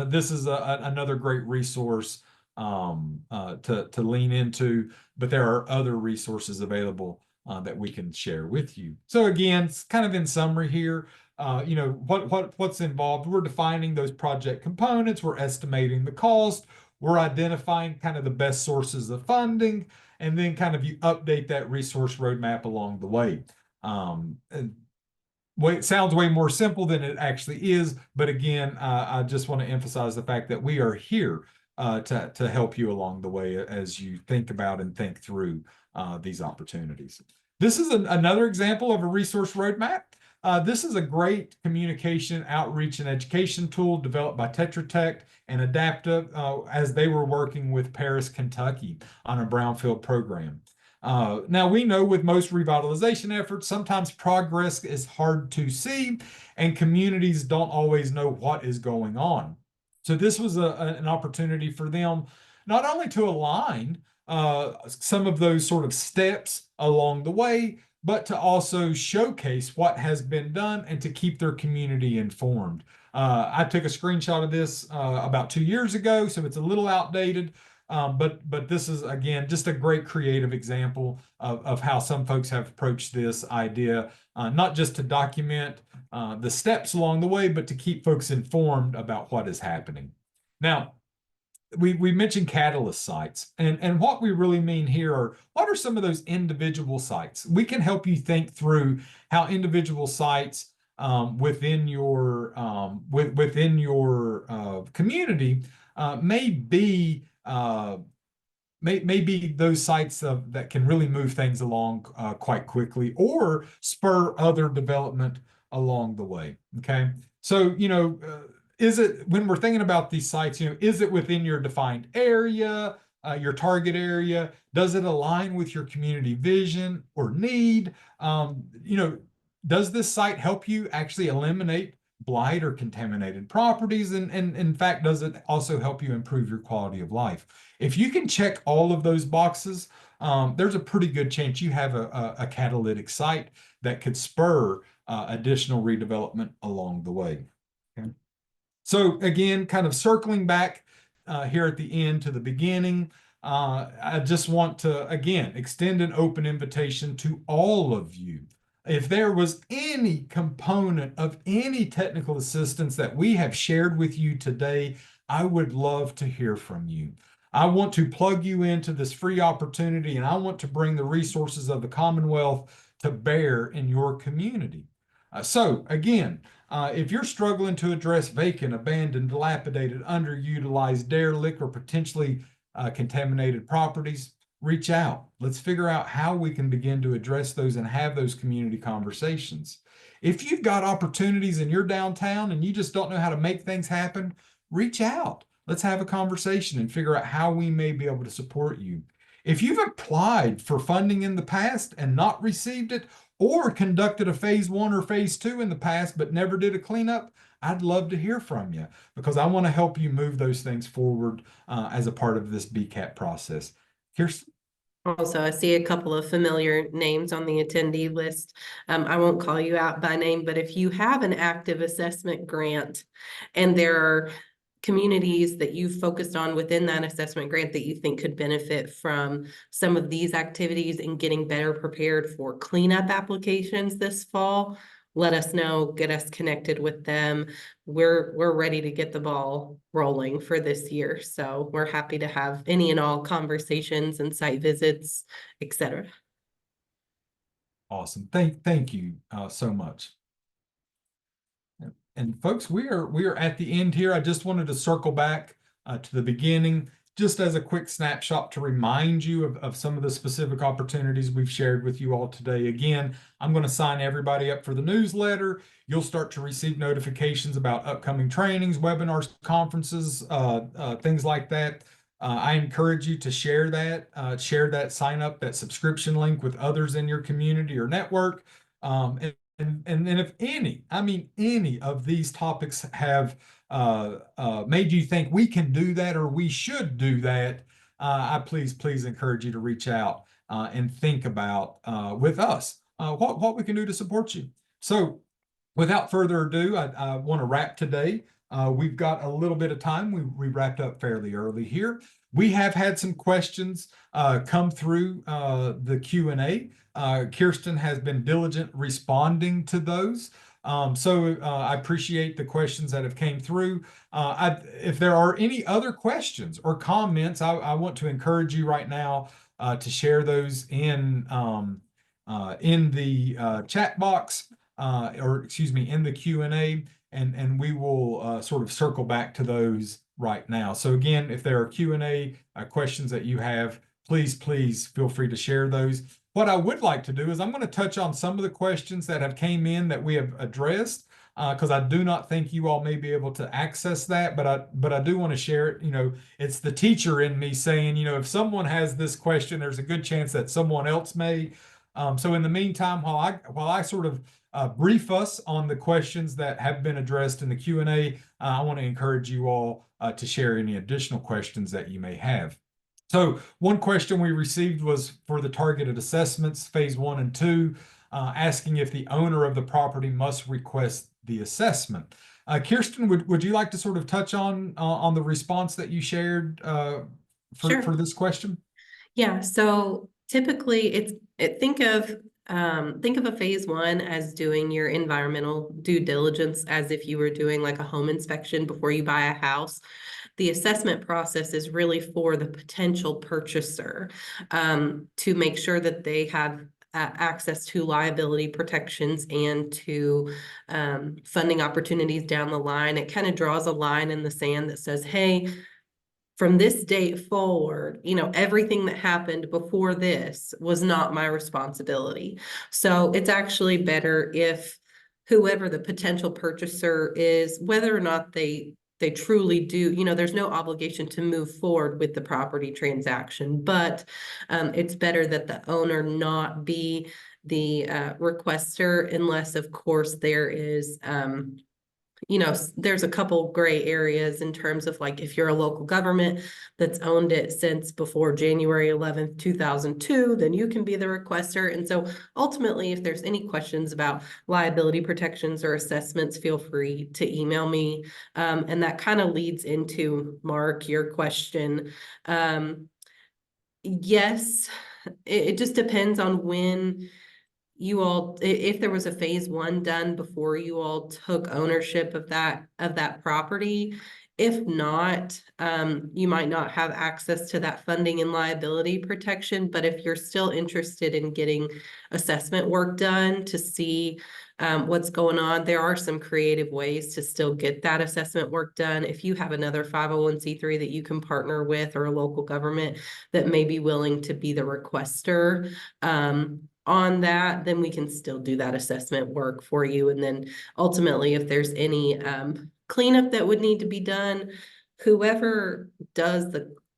this is another great resource to lean into, but there are other resources available that we can share with you. So again, it's kind of in summary here. what's involved. We're defining those project components. We're estimating the cost. We're identifying kind of the best sources of funding, and then kind of you update that resource roadmap along the way. And it sounds way more simple than it actually is, but again, I just want to emphasize the fact that we are here to help you along the way as you think about and think through these opportunities. This is another example of a resource roadmap. This is a great communication, outreach, and education tool developed by Tetra Tech and Adaptive as they were working with Paris, Kentucky on a brownfield program. Now, we know with most revitalization efforts, sometimes progress is hard to see and communities don't always know what is going on. So this was an opportunity for them not only to align some of those sort of steps along the way, but to also showcase what has been done and to keep their community informed. I took a screenshot of this about 2 years ago, so it's a little outdated, but this is, again, just a great creative example of how some folks have approached this idea, not just to document the steps along the way, but to keep folks informed about what is happening. Now, we mentioned catalyst sites, and what we really mean here are what are some of those individual sites. We can help you think through how individual sites within your community may be those sites that can really move things along quite quickly or spur other development along the way. Okay, so is it, when we're thinking about these sites, is it within your defined area, your target area? Does it align with your community vision or need? Does this site help you actually eliminate blight or contaminated properties? And in fact, does it also help you improve your quality of life? If you can check all of those boxes, there's a pretty good chance you have a catalytic site that could spur additional redevelopment along the way. Okay. So again, kind of circling back here at the end to the beginning, I just want to, again, extend an open invitation to all of you. If there was any component of any technical assistance that we have shared with you today, I would love to hear from you. I want to plug you into this free opportunity, and I want to bring the resources of the Commonwealth to bear in your community. So again, if you're struggling to address vacant, abandoned, dilapidated, underutilized, derelict, or potentially contaminated properties, reach out. Let's figure out how we can begin to address those and have those community conversations. If you've got opportunities in your downtown and you just don't know how to make things happen, reach out. Let's have a conversation and figure out how we may be able to support you. If you've applied for funding in the past and not received it, or conducted a phase 1 or phase 2 in the past but never did a cleanup, I'd love to hear from you because I want to help you move those things forward as a part of this BCAP process. Kirsten? Also, I see a couple of familiar names on the attendee list. I won't call you out by name, but if you have an active assessment grant and there are communities that you've focused on within that assessment grant that you think could benefit from some of these activities and getting better prepared for cleanup applications this fall, let us know, get us connected with them. We're ready to get the ball rolling for this year. So we're happy to have any and all conversations and site visits, etc. Awesome. Thank you so much. And folks, we are at the end here. I just wanted to circle back to the beginning, just as a quick snapshot to remind you of some of the specific opportunities we've shared with you all today. Again, I'm going to sign everybody up for the newsletter. You'll start to receive notifications about upcoming trainings, webinars, conferences, things like that. I encourage you to share that sign up, that subscription link with others in your community or network. And then if any of these topics have made you think we can do that or we should do that, I please encourage you to reach out and think about with us what we can do to support you. So without further ado, I want to wrap today. We've got a little bit of time. We wrapped up fairly early here. We have had some questions come through the Q&A. Kirsten has been diligent responding to those. I appreciate the questions that have came through. If there are any other questions or comments, I want to encourage you right now to share those in the chat box, or excuse me, in the Q&A, and we will sort of circle back to those right now. So again, if there are Q&A questions that you have, please feel free to share those. What I would like to do is I'm going to touch on some of the questions that have came in that we have addressed, because I do not think you all may be able to access that, but I do want to share it. It's the teacher in me saying, if someone has this question, there's a good chance that someone else may. So in the meantime, while I sort of brief us on the questions that have been addressed in the Q&A, I want to encourage you all to share any additional questions that you may have. So one question we received was for the targeted assessments, phase 1 and 2, asking if the owner of the property must request the assessment. Kirsten, would you like to sort of touch on the response that you shared for this question? Yeah, so typically think of a phase 1 as doing your environmental due diligence, as if you were doing like a home inspection before you buy a house. The assessment process is really for the potential purchaser, to make sure that they have access to liability protections and to funding opportunities down the line. It kind of draws a line in the sand that says, hey, from this date forward, everything that happened before this was not my responsibility. So it's actually better if whoever the potential purchaser is, whether or not they truly do, there's no obligation to move forward with the property transaction, but it's better that the owner not be the requester, unless, of course, there is there's a couple gray areas in terms of, like, if you're a local government that's owned it since before January 11th, 2002, then you can be the requester. And so ultimately, if there's any questions about liability protections or assessments, feel free to email me. And that kind of leads into, Mark, your question. Yes, it just depends on when you all, if there was a phase 1 done before you all took ownership of that property. If not, you might not have access to that funding and liability protection. But if you're still interested in getting assessment work done to see what's going on, there are some creative ways to still get that assessment work done. If you have another 501c3 that you can partner with, or a local government that may be willing to be the requester on that, then we can still do that assessment work for you. And then ultimately, if there's any cleanup that would need to be done, whoever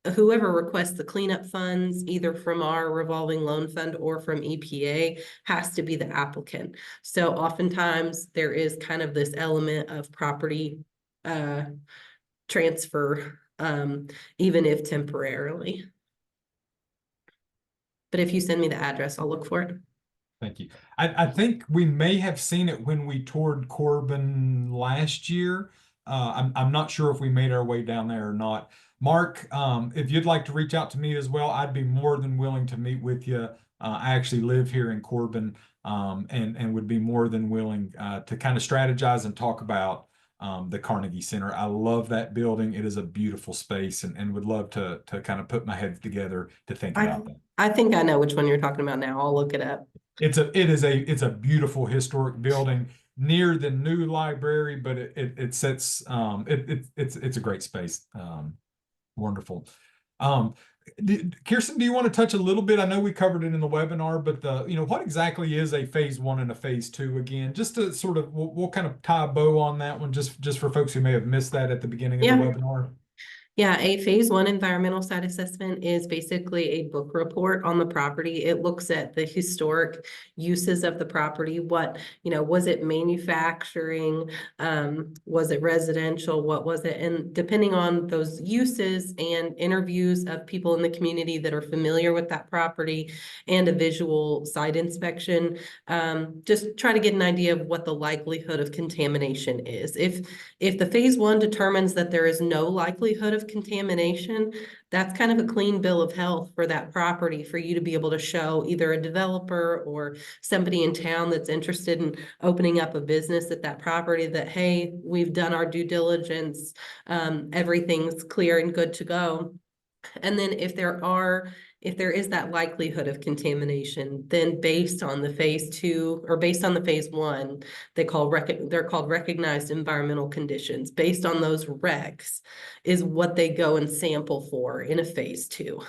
requests the cleanup funds, either from our revolving loan fund or from EPA, has to be the applicant. So oftentimes there is kind of this element of property transfer, even if temporarily. But if you send me the address, I'll look for it. Thank you. I think we may have seen it when we toured Corbin last year. I'm not sure if we made our way down there or not. Mark, if you'd like to reach out to me as well, I'd be more than willing to meet with you. I actually live here in Corbin, and would be more than willing to kind of strategize and talk about the Carnegie Center. I love that building. It is a beautiful space, and would love to kind of put my head together to think about that. I think I know which one you're talking about now. I'll look it up. It's a beautiful historic building near the new library, but it sets it's a great space. Wonderful. Kirsten, do you want to touch a little bit? I know we covered it in the webinar, but what exactly is a phase 1 and a phase 2 again? Just to sort of, we'll kind of tie a bow on that one, just for folks who may have missed that at the beginning of the webinar. Yeah, a phase 1 environmental site assessment is basically a book report on the property. It looks at the historic uses of the property. What, was it manufacturing? Was it residential? What was it? And depending on those uses and interviews of people in the community that are familiar with that property, and a visual site inspection, just try to get an idea of what the likelihood of contamination is. If the phase 1 determines that there is no likelihood of contamination, that's kind of a clean bill of health for that property for you to be able to show either a developer or somebody in town that's interested in opening up a business at that property that, hey, we've done our due diligence, everything's clear and good to go. And then if there is that likelihood of contamination, then based on the phase 2 or based on the phase 1, they're called recognized environmental conditions. Based on those recs is what they go and sample for in a phase 2.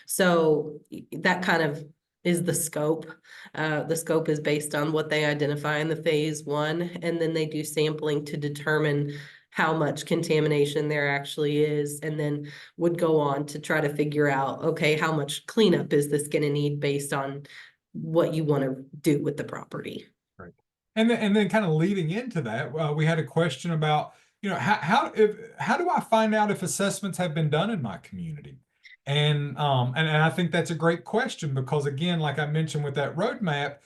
So that kind of is the scope. The scope is based on what they identify in the phase 1, and then they do sampling to determine how much contamination there actually is, and then would go on to try to figure out, okay, how much cleanup is this going to need based on what you want to do with the property. Right. And then kind of leading into that, we had a question about, how do I find out if assessments have been done in my community? And I think that's a great question because, again, like I mentioned with that roadmap,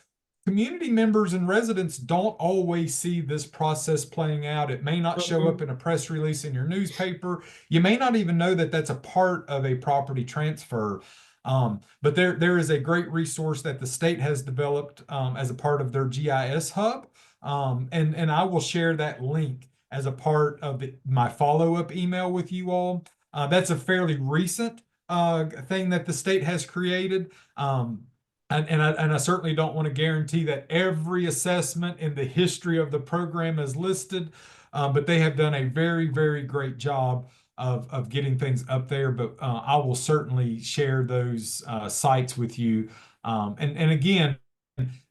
community members and residents don't always see this process playing out. It may not show up in a press release in your newspaper. You may not even know that that's a part of a property transfer. But there is a great resource that the state has developed as a part of their GIS hub. And I will share that link as a part of my follow-up email with you all. That's a fairly recent thing that the state has created. And I certainly don't want to guarantee that every assessment in the history of the program is listed, but they have done a very, very great job of getting things up there. But I will certainly share those sites with you. And again,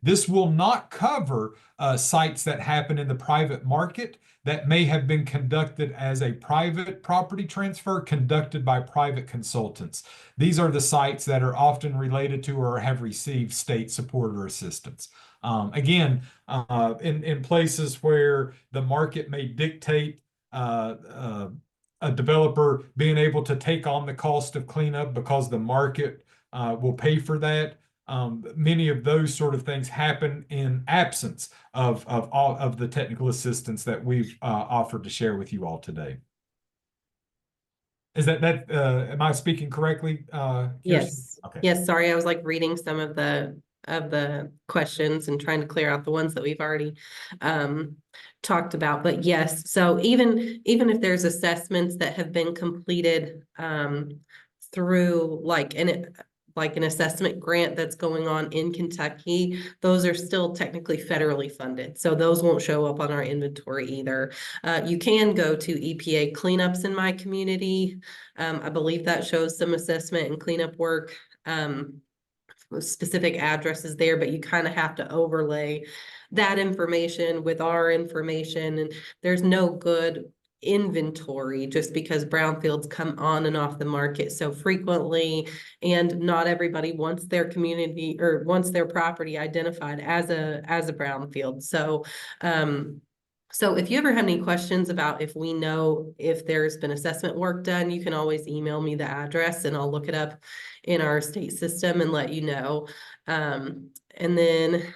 this will not cover sites that happen in the private market that may have been conducted as a private property transfer conducted by private consultants. These are the sites that are often related to or have received state support or assistance. Again, in places where the market may dictate a developer being able to take on the cost of cleanup because the market will pay for that. Many of those sort of things happen in absence of all of the technical assistance that we've offered to share with you all today. Is that am I speaking correctly? Yes. Okay. Yes. Sorry, I was like reading some of the questions and trying to clear out the ones that we've already talked about. But yes, so even if there's assessments that have been completed through like an assessment grant that's going on in Kentucky, those are still technically federally funded. So those won't show up on our inventory either. You can go to EPA cleanups in my community. I believe that shows some assessment and cleanup work, specific addresses there, but you kind of have to overlay that information with our information. And there's no good inventory just because brownfields come on and off the market so frequently, and not everybody wants their community or wants their property identified as a brownfield. So so if you ever have any questions about if we know if there's been assessment work done, you can always email me the address and I'll look it up in our state system and let you know. And then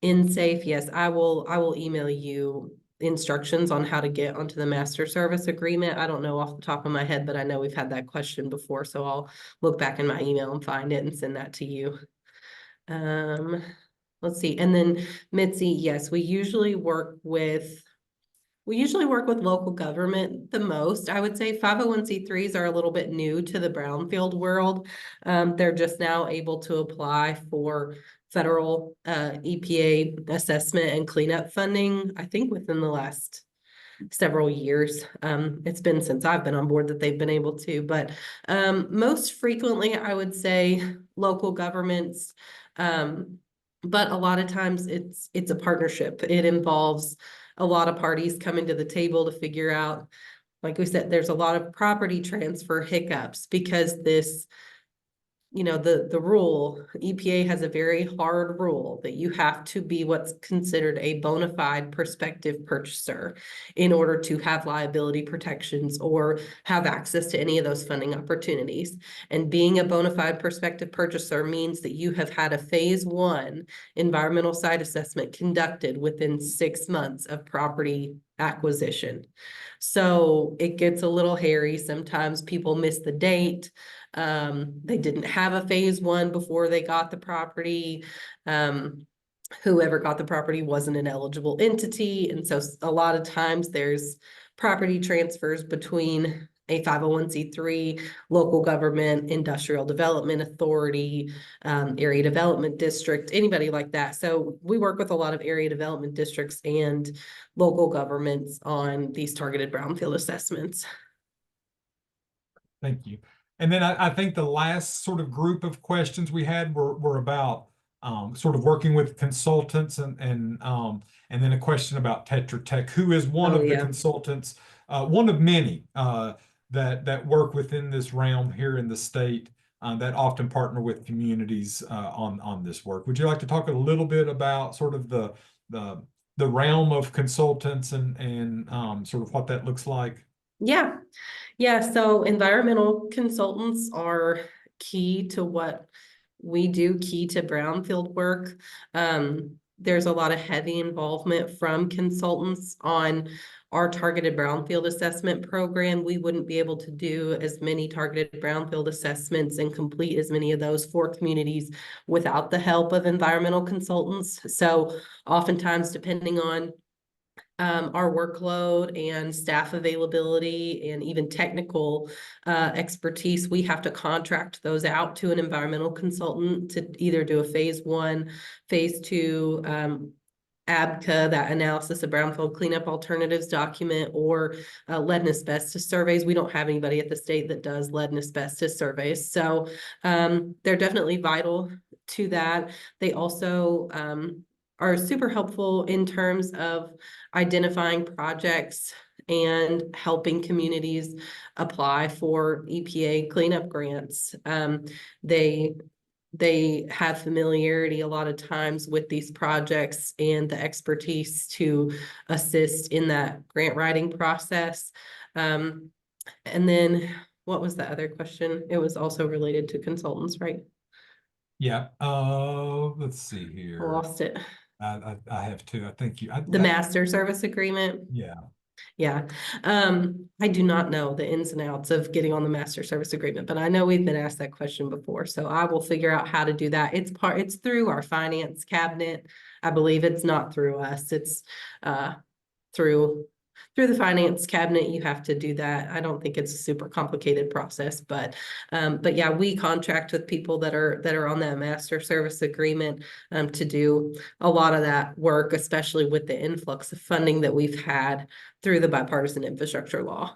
in safe, yes, I will email you instructions on how to get onto the master service agreement. I don't know off the top of my head, but I know we've had that question before, so I'll look back in my email and find it and send that to you. Let's see. And then Mitzi, yes, we usually work with local government the most. I would say 501c3s are a little bit new to the brownfield world. They're just now able to apply for federal EPA assessment and cleanup funding, I think within the last several years. It's been since I've been on board that they've been able to, but most frequently I would say local governments, but a lot of times it's a partnership. It involves a lot of parties coming to the table to figure out, like we said, there's a lot of property transfer hiccups because this, the rule, EPA has a very hard rule that you have to be what's considered a bona fide prospective purchaser in order to have liability protections or have access to any of those funding opportunities. And being a bona fide prospective purchaser means that you have had a phase 1 environmental site assessment conducted within 6 months of property acquisition. So it gets a little hairy. Sometimes people miss the date. They didn't have a phase one before they got the property. Whoever got the property wasn't an eligible entity. And so a lot of times there's property transfers between a 501c3, local government, industrial development authority, area development district, anybody like that. So we work with a lot of area development districts and local governments on these targeted brownfield assessments. Thank you. And then I think the last sort of group of questions we had were about sort of working with consultants and then a question about Tetra Tech, who is one Oh, of the yeah. consultants, one of many that work within this realm here in the state that often partner with communities on this work. Would you like to talk a little bit about sort of the realm of consultants and sort of what that looks like? Yeah. Yeah. So environmental consultants are key to what we do, key to brownfield work. There's a lot of heavy involvement from consultants on our targeted brownfield assessment program. We wouldn't be able to do as many targeted brownfield assessments and complete as many of those for communities without the help of environmental consultants. So oftentimes, depending on our workload and staff availability and even technical expertise, we have to contract those out to an environmental consultant to either do a phase one, phase two, ABCA, that analysis of brownfield cleanup alternatives document, or lead and asbestos surveys. We don't have anybody at the state that does lead and asbestos surveys. So they're definitely vital to that. They also are super helpful in terms of identifying projects and helping communities apply for EPA cleanup grants. They have familiarity a lot of times with these projects and the expertise to assist in that grant writing process. And then what was the other question? It was also related to consultants, right? Yeah. Let's see I here. lost it. I have two. I think you. The master service agreement. Yeah. Yeah. I do not know the ins and outs of getting on the master service agreement, but I know we've been asked that question before. So I will figure out how to do that. It's through our finance cabinet. I believe it's not through us. It's through the finance cabinet. You have to do that. I don't think it's a super complicated process, but yeah, we contract with people that are on that master service agreement to do a lot of that work, especially with the influx of funding that we've had through the bipartisan infrastructure law.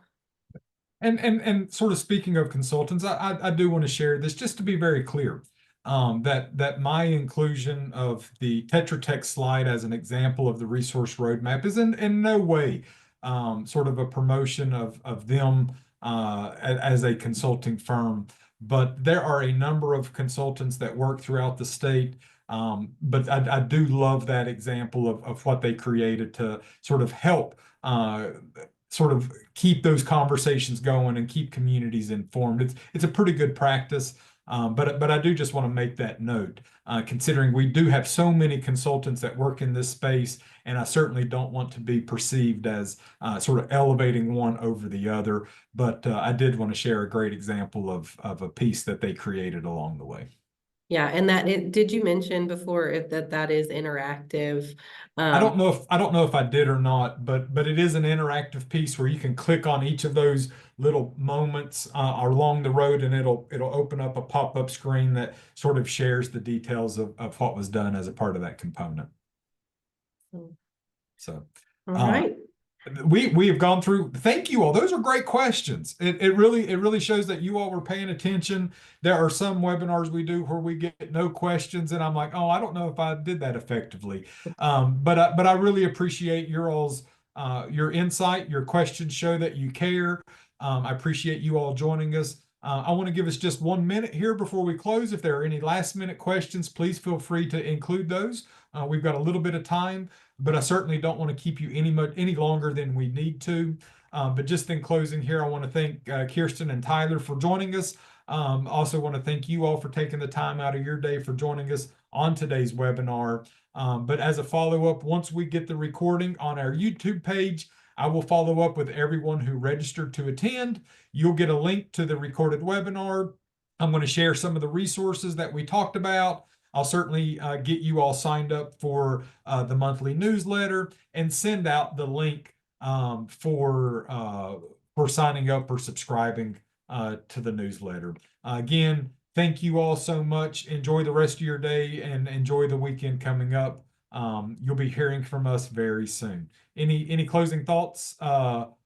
And sort of speaking of consultants, I do want to share this just to be very clear. That my inclusion of the Tetra Tech slide as an example of the resource roadmap is in no way sort of a promotion of them as a consulting firm, but there are a number of consultants that work throughout the state. But I do love that example of what they created to sort of help sort of keep those conversations going and keep communities informed. It's a pretty good practice. But I do just want to make that note, considering we do have so many consultants that work in this space, and I certainly don't want to be perceived as sort of elevating one over the other. But I did want to share a great example of a piece that they created along the way. Yeah, and did you mention before if that is interactive? I don't know if I did or not, but it is an interactive piece where you can click on each of those little moments along the road, and it'll open up a pop-up screen that sort of shares the details of what was done as a part of that component. So, All right. we have gone through. Thank you all. Those are great questions. It really shows that you all were paying attention. There are some webinars we do where we get no questions, and I'm like, oh, I don't know if I did that effectively. But I really appreciate your insight. Your questions show that you care. I appreciate you all joining us. I want to give us just 1 minute here before we close. If there are any last minute questions, please feel free to include those. We've got a little bit of time, but I certainly don't want to keep you any longer than we need to. But just in closing here, I want to thank Kirsten and Tyler for joining us. Also want to thank you all for taking the time out of your day for joining us on today's webinar. But as a follow-up, once we get the recording on our YouTube page, I will follow up with everyone who registered to attend. You'll get a link to the recorded webinar. I'm going to share some of the resources that we talked about. I'll certainly get you all signed up for the monthly newsletter and send out the link for signing up or subscribing to the newsletter. Again, thank you all so much. Enjoy the rest of your day and enjoy the weekend coming up. You'll be hearing from us very soon. Any closing thoughts, Tyler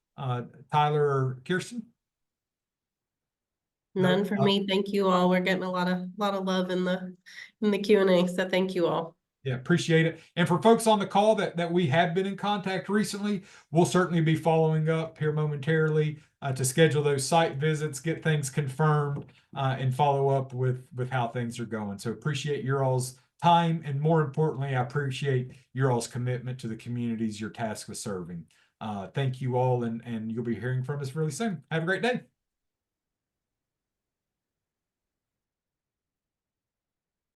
or Kirsten? None for me. Thank you all. We're getting a lot of love in the Q&A. So thank you all. Yeah, appreciate it. And for folks on the call that we have been in contact recently, we'll certainly be following up here momentarily to schedule those site visits, get things confirmed, and follow up with how things are going. So appreciate your all's time, and more importantly, I appreciate your all's commitment to the communities you're tasked with serving. Thank you all, and you'll be hearing from us really soon. Have a great day.